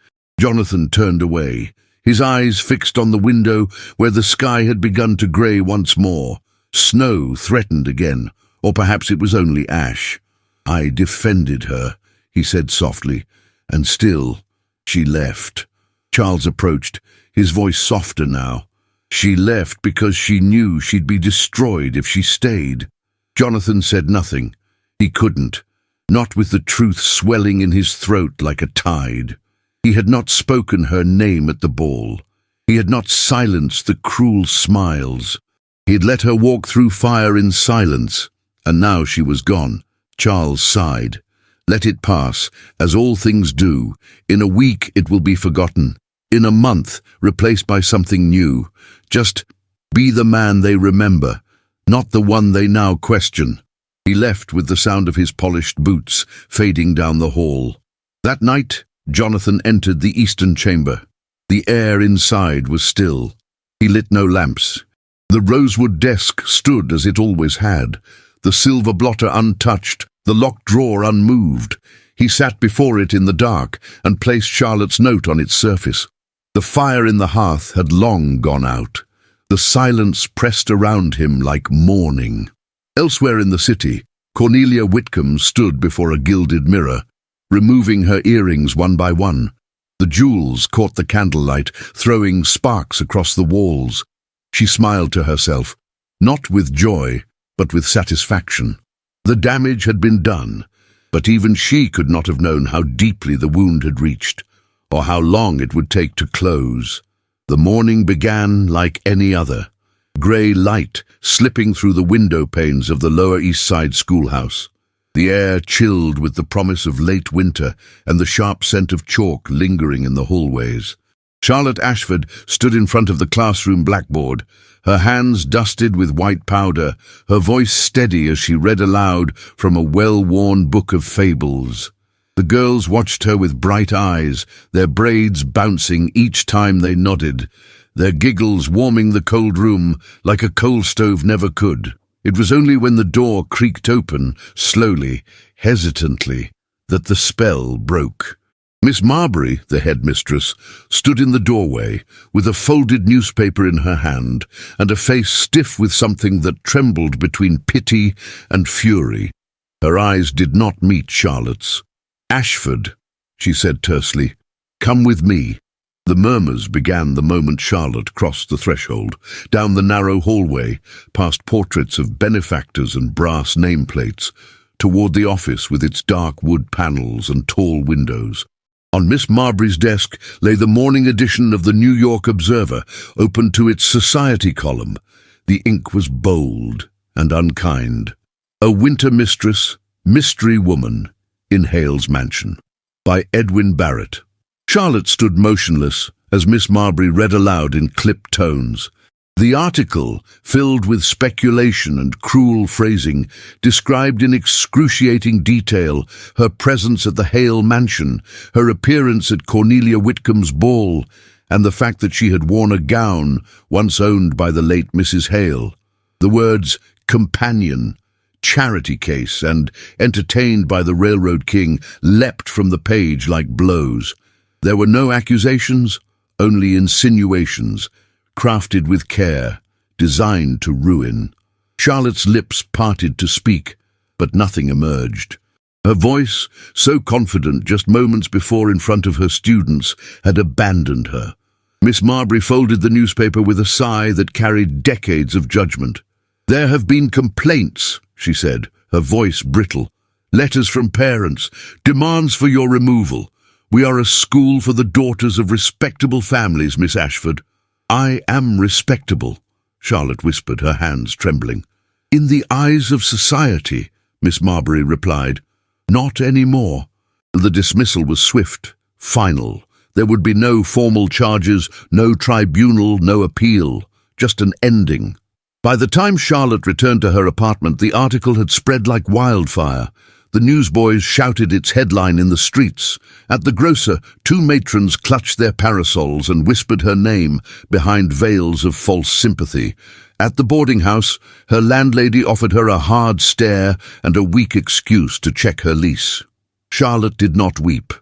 Jonathan turned away, his eyes fixed on the window where the sky had begun to grey once more. Snow threatened again, or perhaps it was only ash. "I defended her," he said softly, "and still she left." Charles approached, his voice softer now. "She left because she knew she'd be destroyed if she stayed." Jonathan said nothing. He couldn't. Not with the truth swelling in his throat like a tide. He had not spoken her name at the ball. He had not silenced the cruel smiles. He had let her walk through fire in silence, and now she was gone. Charles sighed. Let it pass, as all things do. In a week it will be forgotten. In a month, replaced by something new. Just be the man they remember, not the one they now question. He left with the sound of his polished boots fading down the hall. That night, Jonathan entered the eastern chamber. The air inside was still. He lit no lamps. The rosewood desk stood as it always had, the silver blotter untouched, the locked drawer unmoved. He sat before it in the dark and placed Charlotte's note on its surface. The fire in the hearth had long gone out. The silence pressed around him like mourning. Elsewhere in the city, Cornelia Whitcomb stood before a gilded mirror, removing her earrings one by one. The jewels caught the candlelight, throwing sparks across the walls. She smiled to herself, not with joy, but with satisfaction. The damage had been done, but even she could not have known how deeply the wound had reached, or how long it would take to close. The morning began like any other. Grey light slipping through the window panes of the Lower East Side schoolhouse. The air chilled with the promise of late winter and the sharp scent of chalk lingering in the hallways. Charlotte Ashford stood in front of the classroom blackboard, her hands dusted with white powder, her voice steady as she read aloud from a well-worn book of fables. The girls watched her with bright eyes, their braids bouncing each time they nodded, their giggles warming the cold room like a coal stove never could. It was only when the door creaked open, slowly, hesitantly, that the spell broke. Miss Marbury, the headmistress, stood in the doorway, with a folded newspaper in her hand, and a face stiff with something that trembled between pity and fury. Her eyes did not meet Charlotte's. "Ashford," she said tersely, "come with me." The murmurs began the moment Charlotte crossed the threshold, down the narrow hallway, past portraits of benefactors and brass nameplates, toward the office with its dark wood panels and tall windows. On Miss Marbury's desk lay the morning edition of the New York Observer, open to its society column. The ink was bold and unkind. "A Winter Mistress, Mystery Woman, in Hale's Mansion," by Edwin Barrett. Charlotte stood motionless as Miss Marbury read aloud in clipped tones. The article, filled with speculation and cruel phrasing, described in excruciating detail her presence at the Hale mansion, her appearance at Cornelia Whitcomb's ball, and the fact that she had worn a gown once owned by the late Mrs. Hale. The words companion, charity case, and entertained by the Railroad King leapt from the page like blows. There were no accusations, only insinuations, crafted with care, designed to ruin. Charlotte's lips parted to speak, but nothing emerged. Her voice, so confident just moments before in front of her students, had abandoned her. Miss Marbury folded the newspaper with a sigh that carried decades of judgment. "There have been complaints," she said, her voice brittle. "Letters from parents, demands for your removal. We are a school for the daughters of respectable families, Miss Ashford." "I am respectable," Charlotte whispered, her hands trembling. "In the eyes of society," Miss Marbury replied. "Not anymore." The dismissal was swift, final. There would be no formal charges, no tribunal, no appeal, just an ending. By the time Charlotte returned to her apartment, the article had spread like wildfire. The newsboys shouted its headline in the streets. At the grocer, two matrons clutched their parasols and whispered her name behind veils of false sympathy. At the boarding house, her landlady offered her a hard stare and a weak excuse to check her lease. Charlotte did not weep.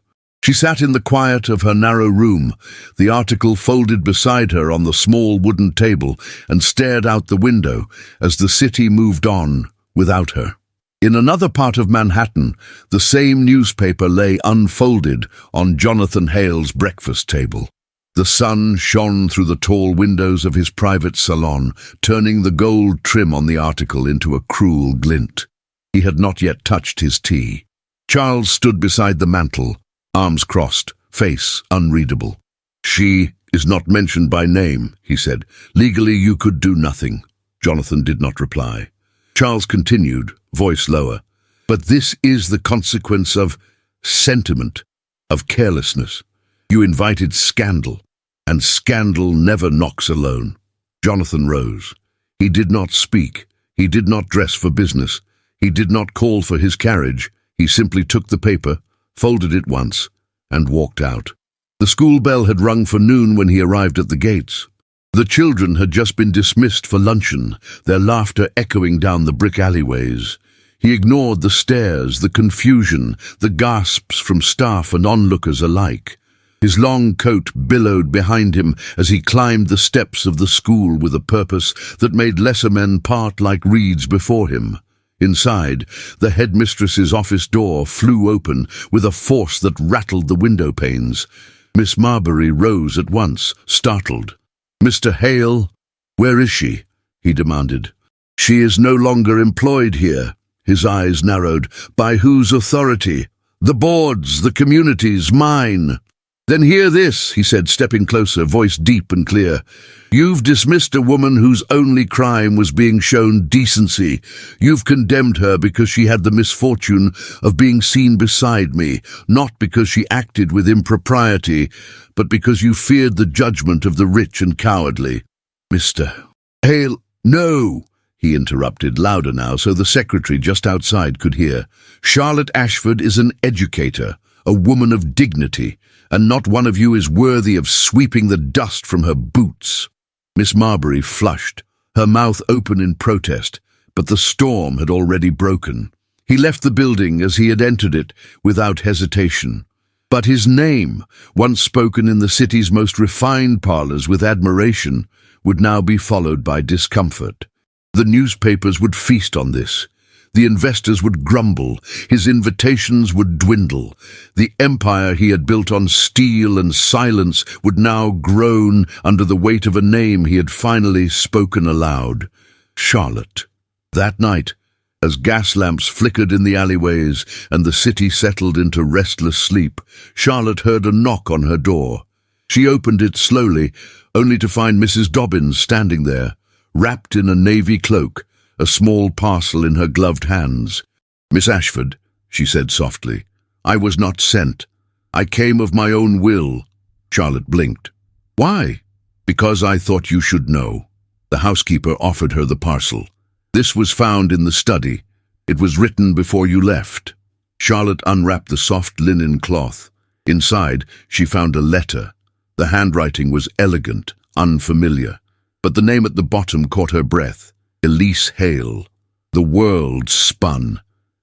She sat in the quiet of her narrow room, the article folded beside her on the small wooden table, and stared out the window as the city moved on without her. In another part of Manhattan, the same newspaper lay unfolded on Jonathan Hale's breakfast table. The sun shone through the tall windows of his private salon, turning the gold trim on the article into a cruel glint. He had not yet touched his tea. Charles stood beside the mantel, arms crossed, face unreadable. "She is not mentioned by name," he said. "Legally you could do nothing." Jonathan did not reply. Charles continued, voice lower. "But this is the consequence of sentiment, of carelessness. You invited scandal, and scandal never knocks alone." Jonathan rose. He did not speak. He did not dress for business. He did not call for his carriage. He simply took the paper, folded it once, and walked out. The school bell had rung for noon when he arrived at the gates. The children had just been dismissed for luncheon, their laughter echoing down the brick alleyways. He ignored the stares, the confusion, the gasps from staff and onlookers alike. His long coat billowed behind him as he climbed the steps of the school with a purpose that made lesser men part like reeds before him. Inside, the headmistress's office door flew open with a force that rattled the window panes. Miss Marbury rose at once, startled. "Mr. Hale, where is she?" he demanded. "She is no longer employed here." His eyes narrowed. "By whose authority?" "The board's, the community's, mine." "Then hear this," he said, stepping closer, voice deep and clear. "You've dismissed a woman whose only crime was being shown decency. You've condemned her because she had the misfortune of being seen beside me, not because she acted with impropriety, but because you feared the judgment of the rich and cowardly." "Mr. Hale, no!" he interrupted, louder now so the secretary just outside could hear. "Charlotte Ashford is an educator, a woman of dignity, and not one of you is worthy of sweeping the dust from her boots." Miss Marbury flushed, her mouth open in protest, but the storm had already broken. He left the building as he had entered it, without hesitation. But his name, once spoken in the city's most refined parlours with admiration, would now be followed by discomfort. The newspapers would feast on this. The investors would grumble, his invitations would dwindle. The empire he had built on steel and silence would now groan under the weight of a name he had finally spoken aloud. Charlotte. That night, as gas lamps flickered in the alleyways and the city settled into restless sleep, Charlotte heard a knock on her door. She opened it slowly, only to find Mrs. Dobbins standing there, wrapped in a navy cloak, a small parcel in her gloved hands. "Miss Ashford," she said softly, "I was not sent. I came of my own will." Charlotte blinked. "Why?" "Because I thought you should know." The housekeeper offered her the parcel. "This was found in the study. It was written before you left." Charlotte unwrapped the soft linen cloth. Inside, she found a letter. The handwriting was elegant, unfamiliar, but the name at the bottom caught her breath. Elise Hale. The world spun.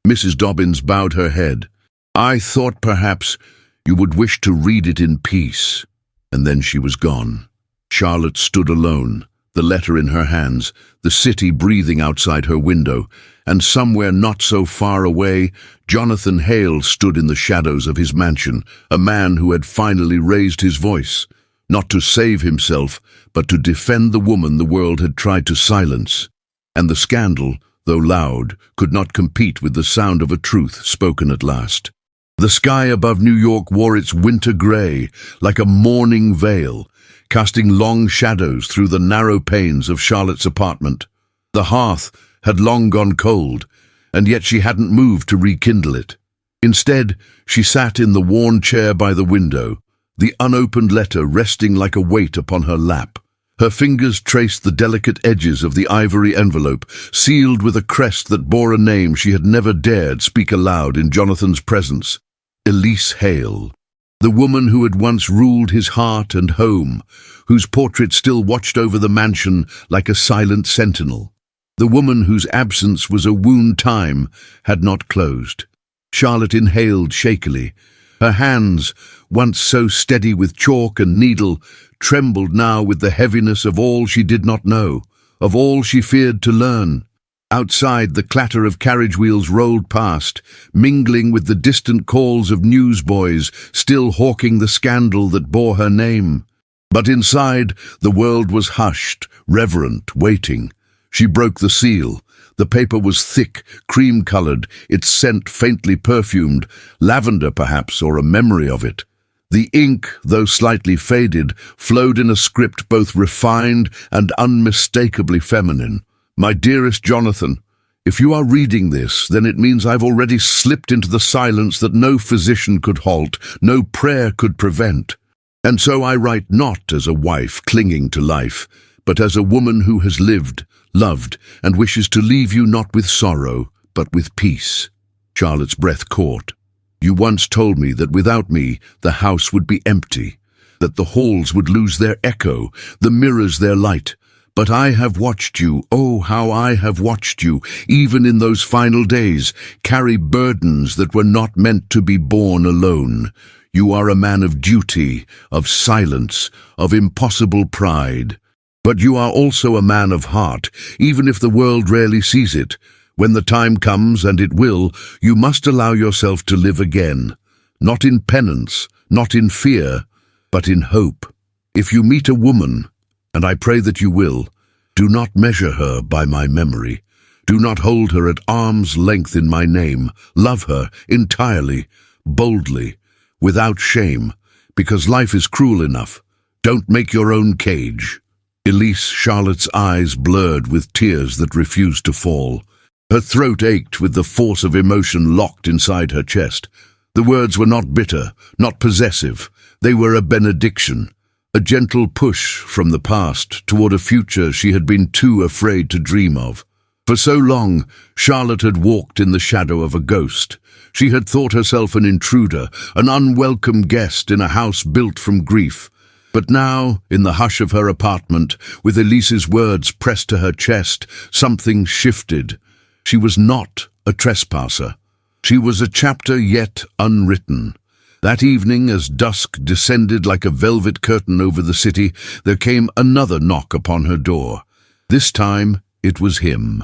Mrs. Dobbins bowed her head. "I thought perhaps you would wish to read it in peace." And then she was gone. Charlotte stood alone, the letter in her hands, the city breathing outside her window, and somewhere not so far away, Jonathan Hale stood in the shadows of his mansion, a man who had finally raised his voice, not to save himself, but to defend the woman the world had tried to silence. And the scandal, though loud, could not compete with the sound of a truth spoken at last. The sky above New York wore its winter gray, like a mourning veil, casting long shadows through the narrow panes of Charlotte's apartment. The hearth had long gone cold, and yet she hadn't moved to rekindle it. Instead, she sat in the worn chair by the window, the unopened letter resting like a weight upon her lap. Her fingers traced the delicate edges of the ivory envelope, sealed with a crest that bore a name she had never dared speak aloud in Jonathan's presence. Elise Hale, the woman who had once ruled his heart and home, whose portrait still watched over the mansion like a silent sentinel. The woman whose absence was a wound time had not closed. Charlotte inhaled shakily. Her hands, once so steady with chalk and needle, trembled now with the heaviness of all she did not know, of all she feared to learn. Outside, the clatter of carriage wheels rolled past, mingling with the distant calls of newsboys still hawking the scandal that bore her name. But inside, the world was hushed, reverent, waiting. She broke the seal. The paper was thick, cream-colored, its scent faintly perfumed, lavender perhaps, or a memory of it. The ink, though slightly faded, flowed in a script both refined and unmistakably feminine. My dearest Jonathan, if you are reading this, then it means I've already slipped into the silence that no physician could halt, no prayer could prevent. And so I write not as a wife clinging to life, but as a woman who has lived, loved, and wishes to leave you not with sorrow, but with peace. Charlotte's breath caught. You once told me that without me, the house would be empty, that the halls would lose their echo, the mirrors their light. But I have watched you, oh, how I have watched you, even in those final days, carry burdens that were not meant to be borne alone. You are a man of duty, of silence, of impossible pride. But you are also a man of heart, even if the world rarely sees it. When the time comes, and it will, you must allow yourself to live again. Not in penance, not in fear, but in hope. If you meet a woman, and I pray that you will, do not measure her by my memory. Do not hold her at arm's length in my name. Love her entirely, boldly, without shame, because life is cruel enough. Don't make your own cage. Elise, Charlotte's eyes blurred with tears that refused to fall. Her throat ached with the force of emotion locked inside her chest. The words were not bitter, not possessive. They were a benediction, a gentle push from the past toward a future she had been too afraid to dream of. For so long, Charlotte had walked in the shadow of a ghost. She had thought herself an intruder, an unwelcome guest in a house built from grief. But now, in the hush of her apartment, with Elise's words pressed to her chest, something shifted. She was not a trespasser. She was a chapter yet unwritten. That evening, as dusk descended like a velvet curtain over the city, there came another knock upon her door. This time, it was him.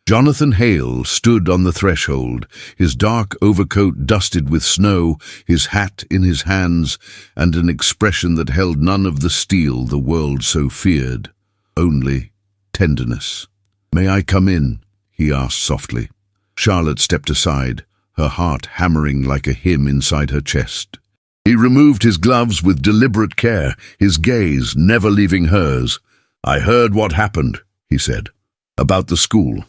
Jonathan Hale stood on the threshold, his dark overcoat dusted with snow, his hat in his hands, and an expression that held none of the steel the world so feared, only tenderness. "May I come in?" he asked softly. Charlotte stepped aside, her heart hammering like a hymn inside her chest. He removed his gloves with deliberate care, his gaze never leaving hers. "I heard what happened," he said. "About the school.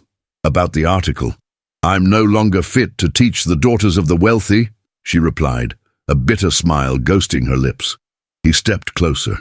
About the article. I'm no longer fit to teach the daughters of the wealthy," she replied, a bitter smile ghosting her lips. He stepped closer.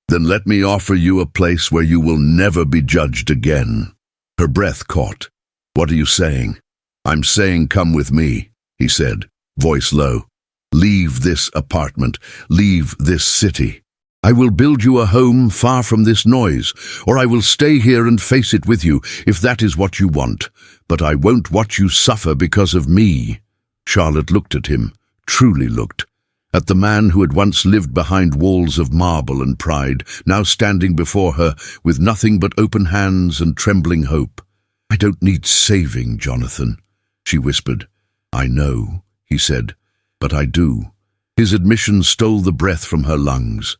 "Then let me offer you a place where you will never be judged again." Her breath caught. "What are you saying?" "I'm saying come with me," he said, voice low. "Leave this apartment. Leave this city. I will build you a home far from this noise, or I will stay here and face it with you, if that is what you want. But I won't watch you suffer because of me." Charlotte looked at him, truly looked, at the man who had once lived behind walls of marble and pride, now standing before her with nothing but open hands and trembling hope. "I don't need saving, Jonathan," she whispered. "I know," he said, "but I do." His admission stole the breath from her lungs.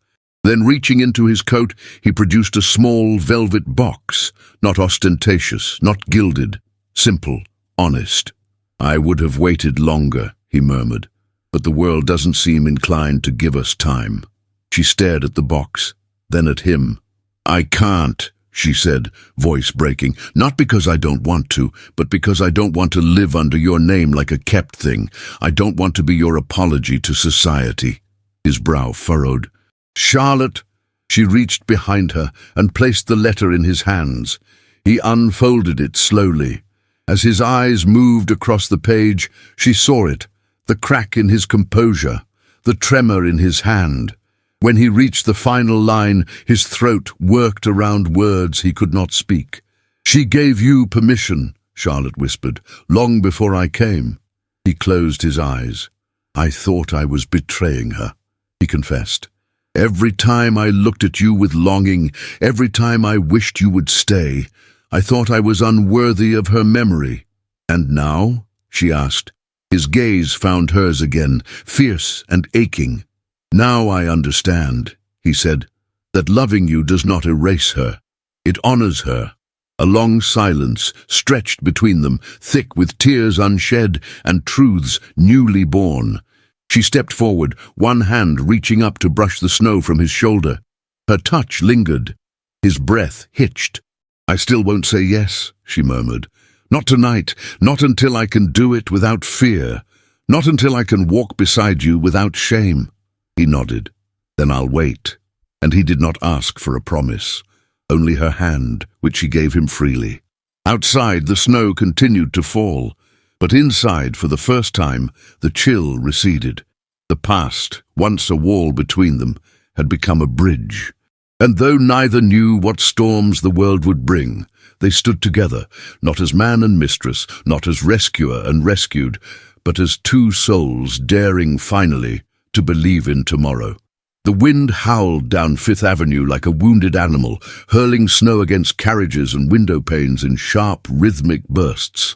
Then, reaching into his coat, he produced a small velvet box, not ostentatious, not gilded, simple, honest. "I would have waited longer," he murmured, "but the world doesn't seem inclined to give us time." She stared at the box, then at him. "I can't," she said, voice breaking. "Not because I don't want to, but because I don't want to live under your name like a kept thing. I don't want to be your apology to society." His brow furrowed. "Charlotte!" She reached behind her and placed the letter in his hands. He unfolded it slowly. As his eyes moved across the page, she saw it, the crack in his composure, the tremor in his hand. When he reached the final line, his throat worked around words he could not speak. "She gave you permission," Charlotte whispered, "long before I came." He closed his eyes. "I thought I was betraying her," he confessed. "Every time I looked at you with longing, every time I wished you would stay, I thought I was unworthy of her memory." "And now?" she asked. His gaze found hers again, fierce and aching. "Now I understand," he said, "that loving you does not erase her. It honors her." A long silence stretched between them, thick with tears unshed and truths newly born. She stepped forward, one hand reaching up to brush the snow from his shoulder. Her touch lingered. His breath hitched. "I still won't say yes," she murmured. "Not tonight, not until I can do it without fear, not until I can walk beside you without shame." He nodded. "Then I'll wait." And he did not ask for a promise, only her hand, which she gave him freely. Outside, the snow continued to fall, but inside, for the first time, the chill receded. The past, once a wall between them, had become a bridge. And though neither knew what storms the world would bring, they stood together, not as man and mistress, not as rescuer and rescued, but as two souls daring finally to believe in tomorrow. The wind howled down Fifth Avenue like a wounded animal, hurling snow against carriages and window panes in sharp, rhythmic bursts.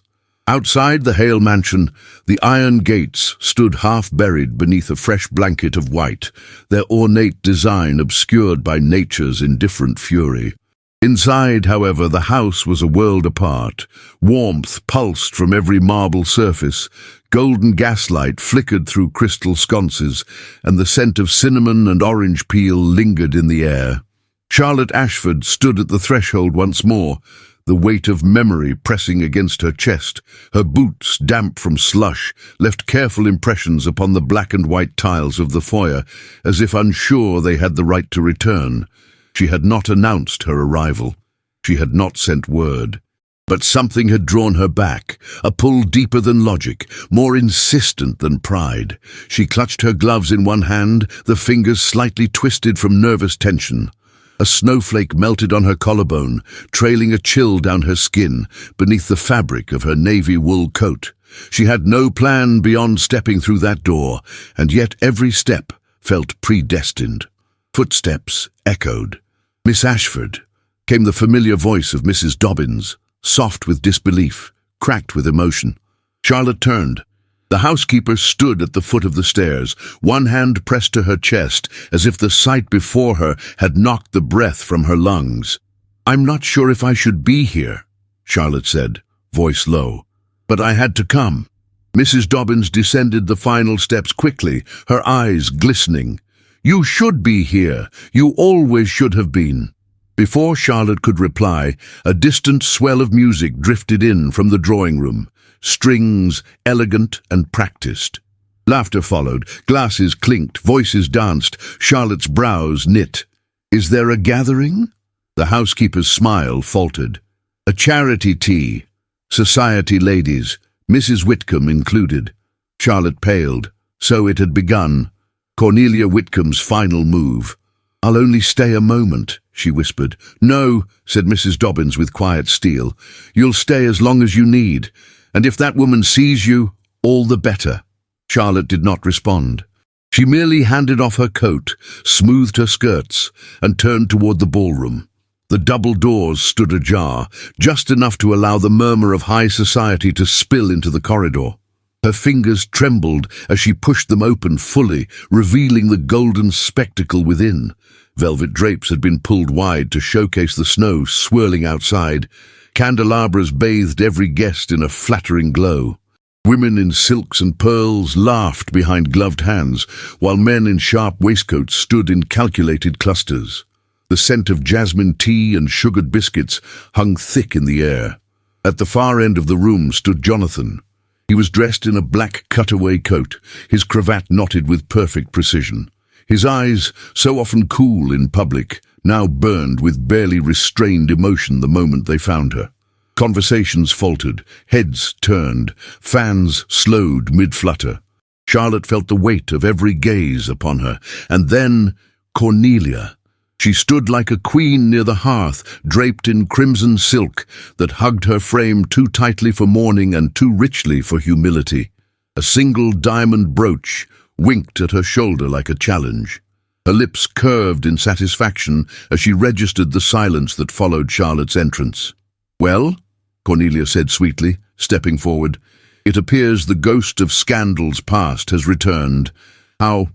Outside the Hale mansion, the iron gates stood half-buried beneath a fresh blanket of white, their ornate design obscured by nature's indifferent fury. Inside, however, the house was a world apart. Warmth pulsed from every marble surface, golden gaslight flickered through crystal sconces, and the scent of cinnamon and orange peel lingered in the air. Charlotte Ashford stood at the threshold once more, the weight of memory pressing against her chest. Her boots, damp from slush, left careful impressions upon the black and white tiles of the foyer, as if unsure they had the right to return. She had not announced her arrival. She had not sent word. But something had drawn her back, a pull deeper than logic, more insistent than pride. She clutched her gloves in one hand, the fingers slightly twisted from nervous tension. A snowflake melted on her collarbone, trailing a chill down her skin, beneath the fabric of her navy wool coat. She had no plan beyond stepping through that door, and yet every step felt predestined. Footsteps echoed. "Miss Ashford," came the familiar voice of Mrs. Dobbins, soft with disbelief, cracked with emotion. Charlotte turned. The housekeeper stood at the foot of the stairs, one hand pressed to her chest, as if the sight before her had knocked the breath from her lungs. "I'm not sure if I should be here," Charlotte said, voice low. "But I had to come." Mrs. Dobbins descended the final steps quickly, her eyes glistening. "You should be here. You always should have been." Before Charlotte could reply, a distant swell of music drifted in from the drawing room, strings elegant and practiced. Laughter followed, glasses clinked, voices danced, Charlotte's brows knit. "Is there a gathering?" The housekeeper's smile faltered. "A charity tea. Society ladies, Mrs. Whitcomb included." Charlotte paled. So it had begun. Cornelia Whitcomb's final move. "I'll only stay a moment," she whispered. "No," said Mrs. Dobbins with quiet steel. "You'll stay as long as you need. And if that woman sees you, all the better." Charlotte did not respond. She merely handed off her coat, smoothed her skirts, and turned toward the ballroom. The double doors stood ajar, just enough to allow the murmur of high society to spill into the corridor. Her fingers trembled as she pushed them open fully, revealing the golden spectacle within. Velvet drapes had been pulled wide to showcase the snow swirling outside. Candelabras bathed every guest in a flattering glow. Women in silks and pearls laughed behind gloved hands, while men in sharp waistcoats stood in calculated clusters. The scent of jasmine tea and sugared biscuits hung thick in the air. At the far end of the room stood Jonathan. He was dressed in a black cutaway coat, his cravat knotted with perfect precision. His eyes, so often cool in public, now burned with barely restrained emotion the moment they found her. Conversations faltered, heads turned, fans slowed mid-flutter. Charlotte felt the weight of every gaze upon her, and then Cornelia. She stood like a queen near the hearth, draped in crimson silk that hugged her frame too tightly for mourning and too richly for humility. A single diamond brooch winked at her shoulder like a challenge. Her lips curved in satisfaction as she registered the silence that followed Charlotte's entrance. "Well?" Cornelia said sweetly, stepping forward. "It appears the ghost of scandals past has returned. How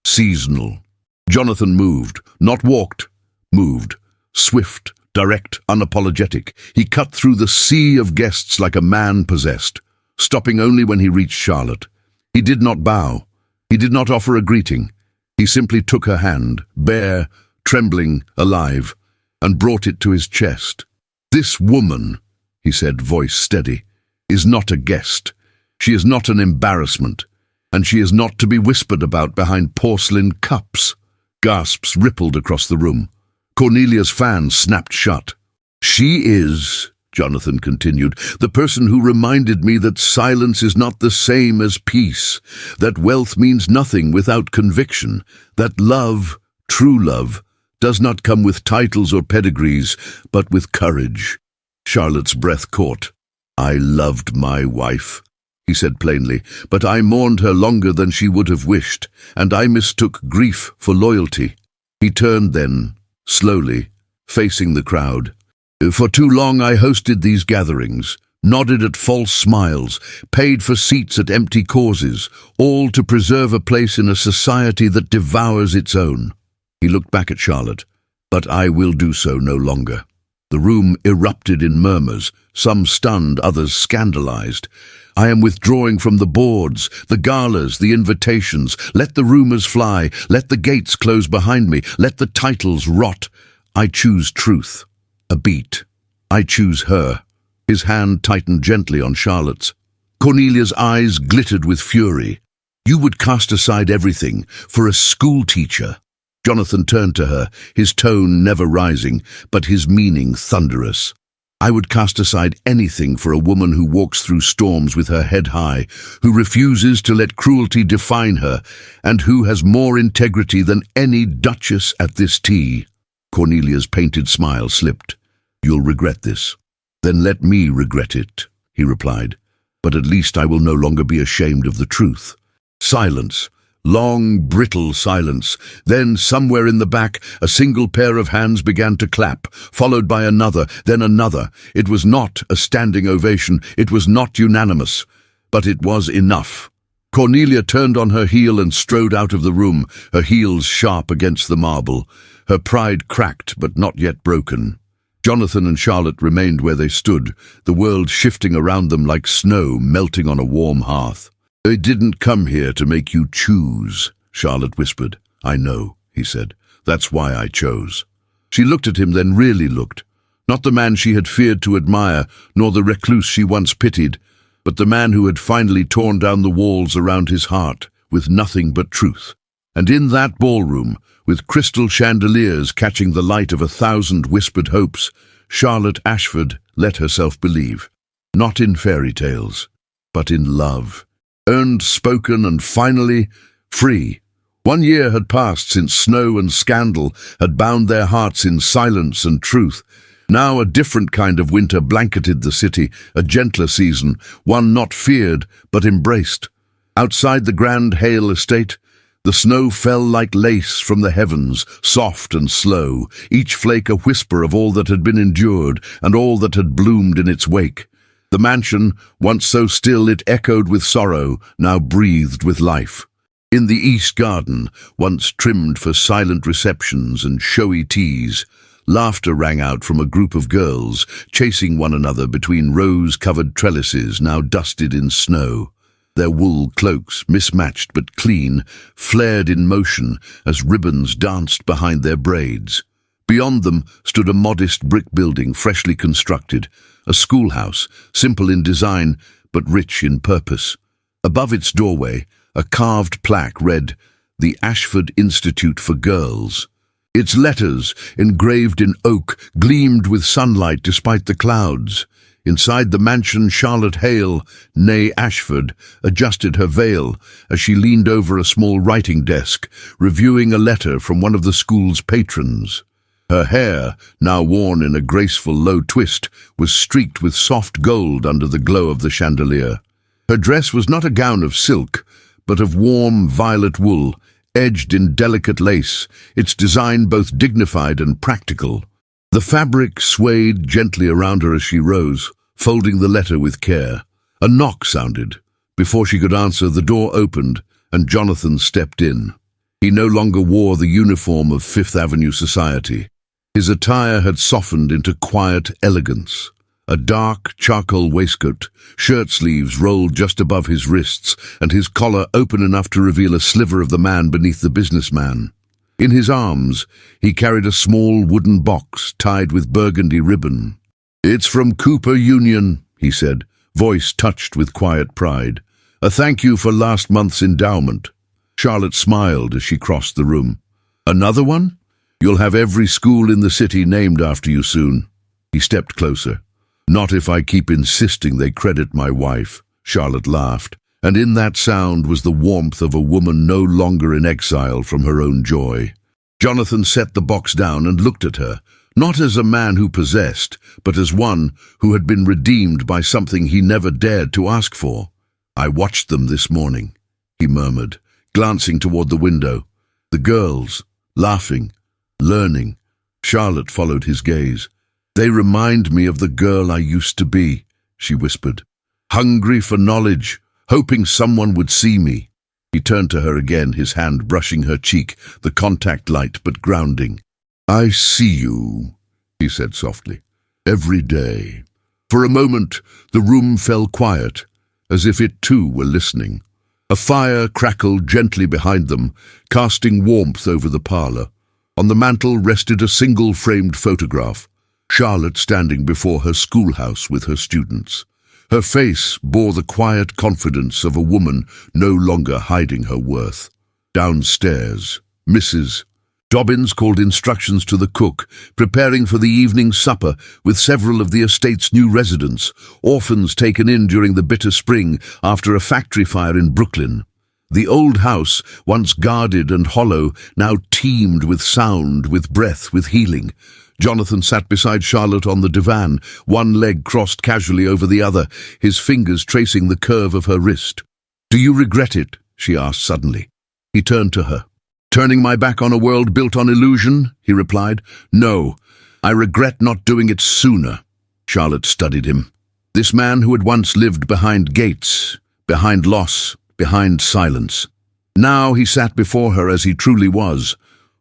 seasonal." Jonathan moved, not walked, moved. Swift, direct, unapologetic. He cut through the sea of guests like a man possessed, stopping only when he reached Charlotte. He did not bow. He did not offer a greeting. He simply took her hand, bare, trembling, alive, and brought it to his chest. "This woman," he said, voice steady, "is not a guest. She is not an embarrassment, and she is not to be whispered about behind porcelain cups." Gasps rippled across the room. Cornelia's fan snapped shut. "She is," Jonathan continued, "the person who reminded me that silence is not the same as peace, that wealth means nothing without conviction, that love, true love, does not come with titles or pedigrees, but with courage." Charlotte's breath caught. "I loved my wife," he said plainly, "but I mourned her longer than she would have wished, and I mistook grief for loyalty." He turned then, slowly, facing the crowd. "For too long I hosted these gatherings, nodded at false smiles, paid for seats at empty causes, all to preserve a place in a society that devours its own." He looked back at Charlotte. "But I will do so no longer." The room erupted in murmurs, some stunned, others scandalized. "I am withdrawing from the boards, the galas, the invitations. Let the rumors fly. Let the gates close behind me. Let the titles rot. I choose truth." A beat. "I choose her." His hand tightened gently on Charlotte's. Cornelia's eyes glittered with fury. "You would cast aside everything for a schoolteacher." Jonathan turned to her, his tone never rising, but his meaning thunderous. "I would cast aside anything for a woman who walks through storms with her head high, who refuses to let cruelty define her, and who has more integrity than any duchess at this tea." Cornelia's painted smile slipped. "You'll regret this." "Then let me regret it," he replied. "But at least I will no longer be ashamed of the truth." Silence. Long, brittle silence. Then, somewhere in the back, a single pair of hands began to clap, followed by another, then another. It was not a standing ovation, it was not unanimous, but it was enough. Cornelia turned on her heel and strode out of the room, her heels sharp against the marble, her pride cracked but not yet broken. Jonathan and Charlotte remained where they stood, the world shifting around them like snow melting on a warm hearth. "I didn't come here to make you choose," Charlotte whispered. "I know," he said. "That's why I chose." She looked at him, then really looked. Not the man she had feared to admire, nor the recluse she once pitied, but the man who had finally torn down the walls around his heart with nothing but truth. And in that ballroom, with crystal chandeliers catching the light of 1,000 whispered hopes, Charlotte Ashford let herself believe. Not in fairy tales, but in love. Earned, spoken, and finally free. 1 year had passed since snow and scandal had bound their hearts in silence and truth. Now a different kind of winter blanketed the city, a gentler season, one not feared but embraced. Outside the grand Hale estate, the snow fell like lace from the heavens, soft and slow, each flake a whisper of all that had been endured and all that had bloomed in its wake. The mansion, once so still it echoed with sorrow, now breathed with life. In the east garden, once trimmed for silent receptions and showy teas, laughter rang out from a group of girls, chasing one another between rose-covered trellises now dusted in snow. Their wool cloaks, mismatched but clean, flared in motion as ribbons danced behind their braids. Beyond them stood a modest brick building freshly constructed, a schoolhouse, simple in design but rich in purpose. Above its doorway, a carved plaque read, "The Ashford Institute for Girls." Its letters, engraved in oak, gleamed with sunlight despite the clouds. Inside the mansion, Charlotte Hale, née Ashford, adjusted her veil as she leaned over a small writing desk, reviewing a letter from one of the school's patrons. Her hair, now worn in a graceful low twist, was streaked with soft gold under the glow of the chandelier. Her dress was not a gown of silk, but of warm violet wool, edged in delicate lace, its design both dignified and practical. The fabric swayed gently around her as she rose, folding the letter with care. A knock sounded. Before she could answer, the door opened, and Jonathan stepped in. He no longer wore the uniform of Fifth Avenue society. His attire had softened into quiet elegance. A dark charcoal waistcoat, shirt sleeves rolled just above his wrists, and his collar open enough to reveal a sliver of the man beneath the businessman. In his arms, he carried a small wooden box tied with burgundy ribbon. "It's from Cooper Union," he said, voice touched with quiet pride. "A thank you for last month's endowment." Charlotte smiled as she crossed the room. "Another one? You'll have every school in the city named after you soon." He stepped closer. "Not if I keep insisting they credit my wife," Charlotte laughed, and in that sound was the warmth of a woman no longer in exile from her own joy. Jonathan set the box down and looked at her, not as a man who possessed, but as one who had been redeemed by something he never dared to ask for. "I watched them this morning," he murmured, glancing toward the window. "The girls, laughing, learning." Charlotte followed his gaze. "They remind me of the girl I used to be," she whispered. "Hungry for knowledge, hoping someone would see me." He turned to her again, his hand brushing her cheek, the contact light but grounding. "I see you," he said softly, "every day." For a moment, the room fell quiet, as if it too were listening. A fire crackled gently behind them, casting warmth over the parlour. On the mantel rested a single framed photograph, Charlotte standing before her schoolhouse with her students. Her face bore the quiet confidence of a woman no longer hiding her worth. Downstairs, Mrs. Dobbins called instructions to the cook, preparing for the evening supper with several of the estate's new residents, orphans taken in during the bitter spring after a factory fire in Brooklyn. The old house, once guarded and hollow, now teemed with sound, with breath, with healing. Jonathan sat beside Charlotte on the divan, one leg crossed casually over the other, his fingers tracing the curve of her wrist. "Do you regret it?" she asked suddenly. He turned to her. "Turning my back on a world built on illusion?" he replied. "No, I regret not doing it sooner." Charlotte studied him. This man who had once lived behind gates, behind loss, behind silence. Now he sat before her as he truly was,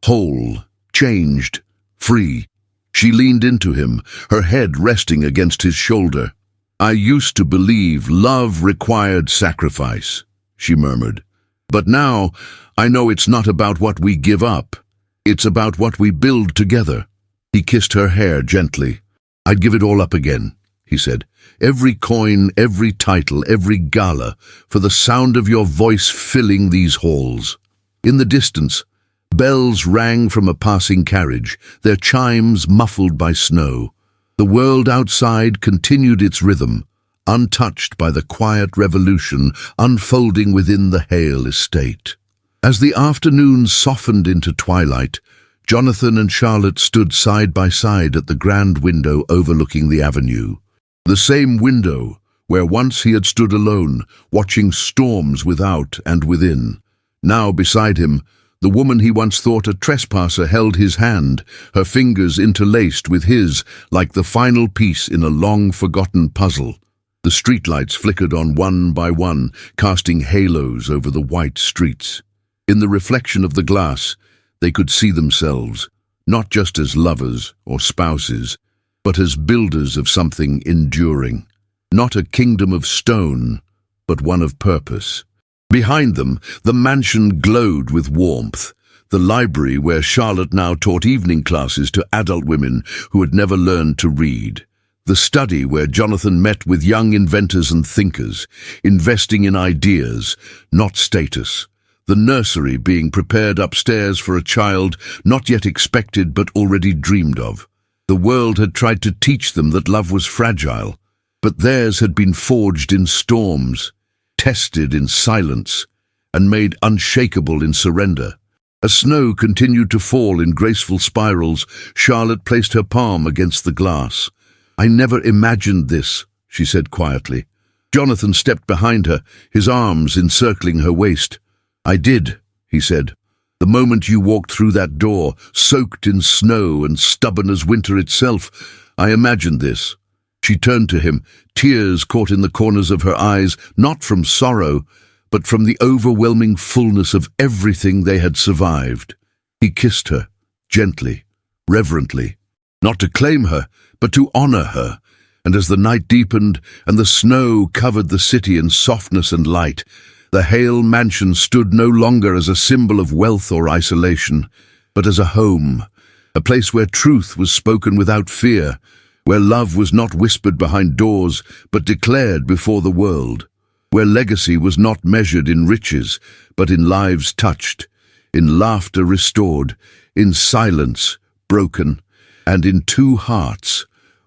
whole, changed, free. She leaned into him, her head resting against his shoulder. "I used to believe love required sacrifice," she murmured. "But now I know it's not about what we give up. It's about what we build together." He kissed her hair gently. "I'd give it all up again," he said. "Every coin, every title, every gala, for the sound of your voice filling these halls." In the distance, bells rang from a passing carriage, their chimes muffled by snow. The world outside continued its rhythm, untouched by the quiet revolution unfolding within the Hale estate. As the afternoon softened into twilight, Jonathan and Charlotte stood side by side at the grand window overlooking the avenue. The same window where once he had stood alone, watching storms without and within. Now beside him, the woman he once thought a trespasser held his hand, her fingers interlaced with his like the final piece in a long-forgotten puzzle. The streetlights flickered on one by one, casting halos over the white streets. In the reflection of the glass, they could see themselves, not just as lovers or spouses, but as builders of something enduring. Not a kingdom of stone, but one of purpose. Behind them, the mansion glowed with warmth. The library where Charlotte now taught evening classes to adult women who had never learned to read. The study where Jonathan met with young inventors and thinkers, investing in ideas, not status. The nursery being prepared upstairs for a child not yet expected but already dreamed of. The world had tried to teach them that love was fragile, but theirs had been forged in storms, tested in silence, and made unshakable in surrender. As snow continued to fall in graceful spirals, Charlotte placed her palm against the glass. "I never imagined this," she said quietly. Jonathan stepped behind her, his arms encircling her waist. "I did," he said. "The moment you walked through that door, soaked in snow and stubborn as winter itself, I imagined this." She turned to him, tears caught in the corners of her eyes, not from sorrow, but from the overwhelming fullness of everything they had survived. He kissed her, gently, reverently, not to claim her, but to honor her, and as the night deepened and the snow covered the city in softness and light, the Hale mansion stood no longer as a symbol of wealth or isolation, but as a home, a place where truth was spoken without fear, where love was not whispered behind doors, but declared before the world, where legacy was not measured in riches, but in lives touched, in laughter restored, in silence broken, and in two hearts,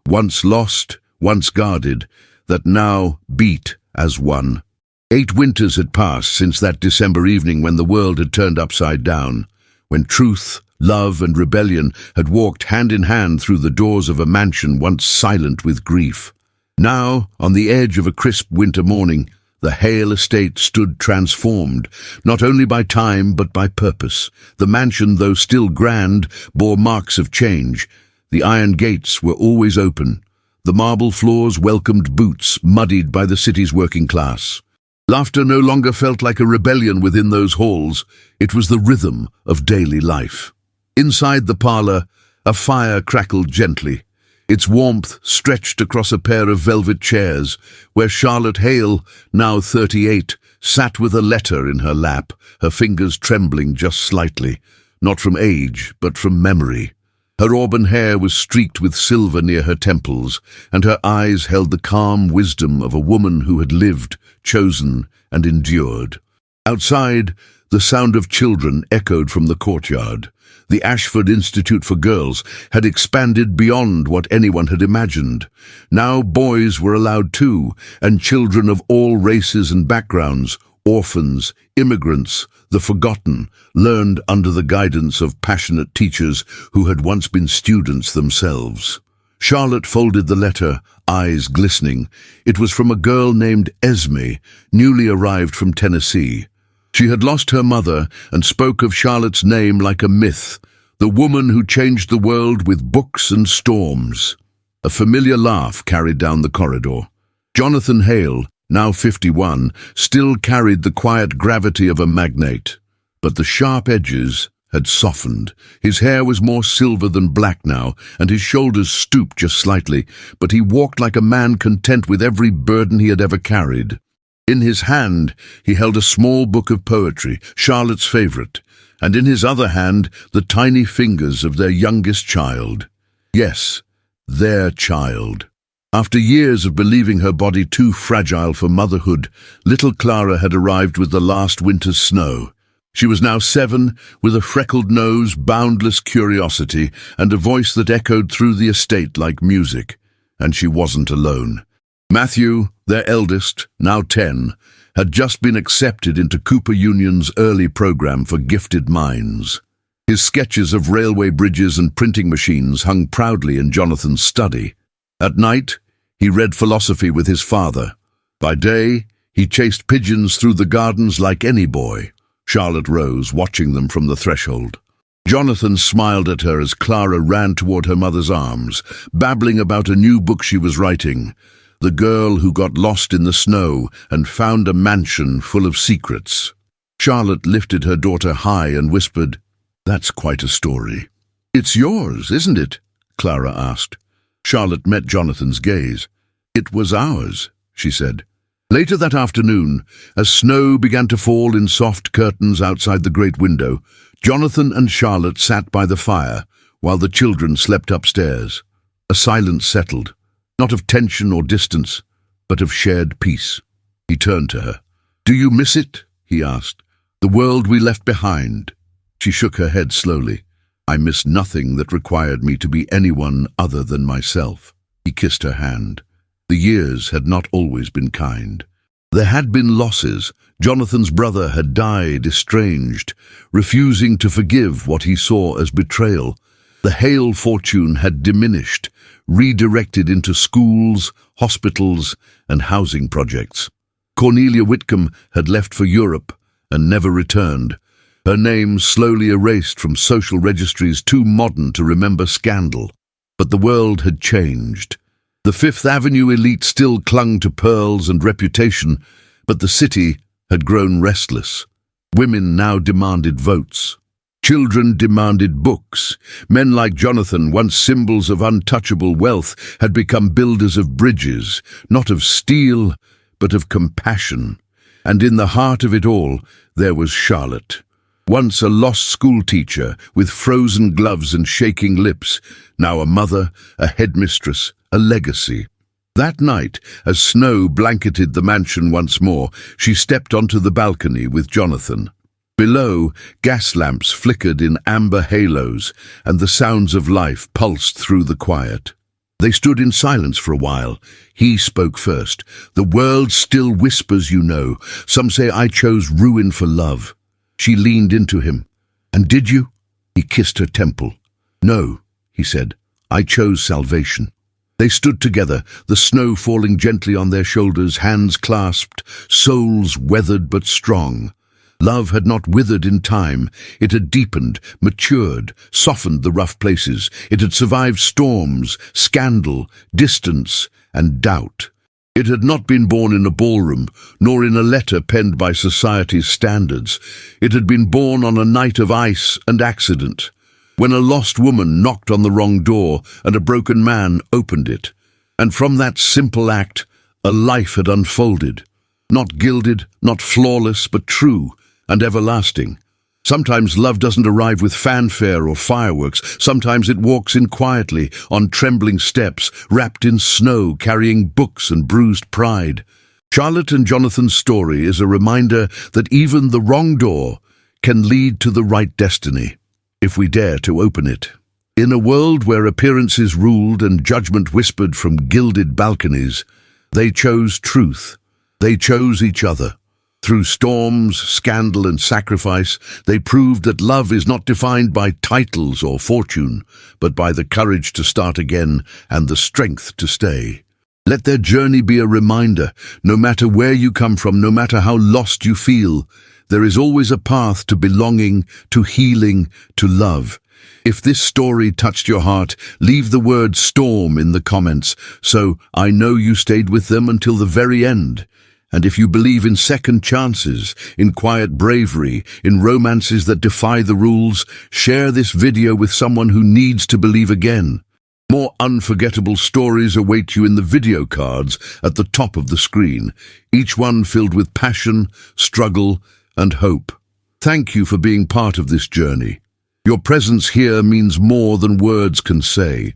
once lost, once guarded, that now beat as one. 8 winters had passed since that December evening when the world had turned upside down, when truth, love, and rebellion had walked hand in hand through the doors of a mansion once silent with grief. Now, on the edge of a crisp winter morning, the Hale estate stood transformed, not only by time but by purpose. The mansion, though still grand, bore marks of change. The iron gates were always open. The marble floors welcomed boots muddied by the city's working class. Laughter no longer felt like a rebellion within those halls. It was the rhythm of daily life. Inside the parlor, a fire crackled gently. Its warmth stretched across a pair of velvet chairs, where Charlotte Hale, now 38, sat with a letter in her lap, her fingers trembling just slightly, not from age, but from memory. Her auburn hair was streaked with silver near her temples, and her eyes held the calm wisdom of a woman who had lived, chosen, and endured. Outside, the sound of children echoed from the courtyard. The Ashford Institute for Girls had expanded beyond what anyone had imagined. Now boys were allowed too, and children of all races and backgrounds, orphans, immigrants, the forgotten, learned under the guidance of passionate teachers who had once been students themselves. Charlotte folded the letter, eyes glistening. It was from a girl named Esme, newly arrived from Tennessee. She had lost her mother and spoke of Charlotte's name like a myth, the woman who changed the world with books and storms. A familiar laugh carried down the corridor. Jonathan Hale, now 51, still carried the quiet gravity of a magnate, but the sharp edges had softened. His hair was more silver than black now, and his shoulders stooped just slightly, but he walked like a man content with every burden he had ever carried. In his hand, he held a small book of poetry, Charlotte's favorite, and in his other hand, the tiny fingers of their youngest child. Yes, their child. After years of believing her body too fragile for motherhood, little Clara had arrived with the last winter's snow. She was now 7, with a freckled nose, boundless curiosity, and a voice that echoed through the estate like music. And she wasn't alone. Matthew, their eldest, now 10, had just been accepted into Cooper Union's early program for gifted minds. His sketches of railway bridges and printing machines hung proudly in Jonathan's study. At night, he read philosophy with his father. By day, he chased pigeons through the gardens like any boy. Charlotte rose, watching them from the threshold. Jonathan smiled at her as Clara ran toward her mother's arms, babbling about a new book she was writing. The girl who got lost in the snow and found a mansion full of secrets. Charlotte lifted her daughter high and whispered, "That's quite a story." "It's yours, isn't it?" Clara asked. Charlotte met Jonathan's gaze. "It was ours," she said. Later that afternoon, as snow began to fall in soft curtains outside the great window, Jonathan and Charlotte sat by the fire while the children slept upstairs. A silence settled, not of tension or distance, but of shared peace. He turned to her. "Do you miss it?" he asked. "The world we left behind?" She shook her head slowly. "I miss nothing that required me to be anyone other than myself." He kissed her hand. The years had not always been kind. There had been losses. Jonathan's brother had died estranged, refusing to forgive what he saw as betrayal. The Hale fortune had diminished, redirected into schools, hospitals, and housing projects. Cornelia Whitcomb had left for Europe and never returned, her name slowly erased from social registries too modern to remember scandal. But the world had changed. The Fifth Avenue elite still clung to pearls and reputation, but the city had grown restless. Women now demanded votes. Children demanded books. Men like Jonathan, once symbols of untouchable wealth, had become builders of bridges, not of steel, but of compassion. And in the heart of it all, there was Charlotte. Once a lost schoolteacher, with frozen gloves and shaking lips, now a mother, a headmistress, a legacy. That night, as snow blanketed the mansion once more, she stepped onto the balcony with Jonathan. Below, gas lamps flickered in amber halos, and the sounds of life pulsed through the quiet. They stood in silence for a while. He spoke first. "The world still whispers, you know. Some say I chose ruin for love." She leaned into him. "And did you?" He kissed her temple. "No," he said. "I chose salvation." They stood together, the snow falling gently on their shoulders, hands clasped, souls weathered but strong. Love had not withered in time. It had deepened, matured, softened the rough places. It had survived storms, scandal, distance, and doubt. It had not been born in a ballroom, nor in a letter penned by society's standards. It had been born on a night of ice and accident, when a lost woman knocked on the wrong door and a broken man opened it. And from that simple act, a life had unfolded. Not gilded, not flawless, but true and everlasting. Sometimes love doesn't arrive with fanfare or fireworks. Sometimes it walks in quietly, on trembling steps, wrapped in snow, carrying books and bruised pride. Charlotte and Jonathan's story is a reminder that even the wrong door can lead to the right destiny, if we dare to open it. In a world where appearances ruled and judgment whispered from gilded balconies, they chose truth. They chose each other. Through storms, scandal, and sacrifice, they proved that love is not defined by titles or fortune, but by the courage to start again and the strength to stay. Let their journey be a reminder, no matter where you come from, no matter how lost you feel, there is always a path to belonging, to healing, to love. If this story touched your heart, leave the word storm in the comments, so I know you stayed with them until the very end. And if you believe in second chances, in quiet bravery, in romances that defy the rules, share this video with someone who needs to believe again. More unforgettable stories await you in the video cards at the top of the screen, each one filled with passion, struggle, and hope. Thank you for being part of this journey. Your presence here means more than words can say.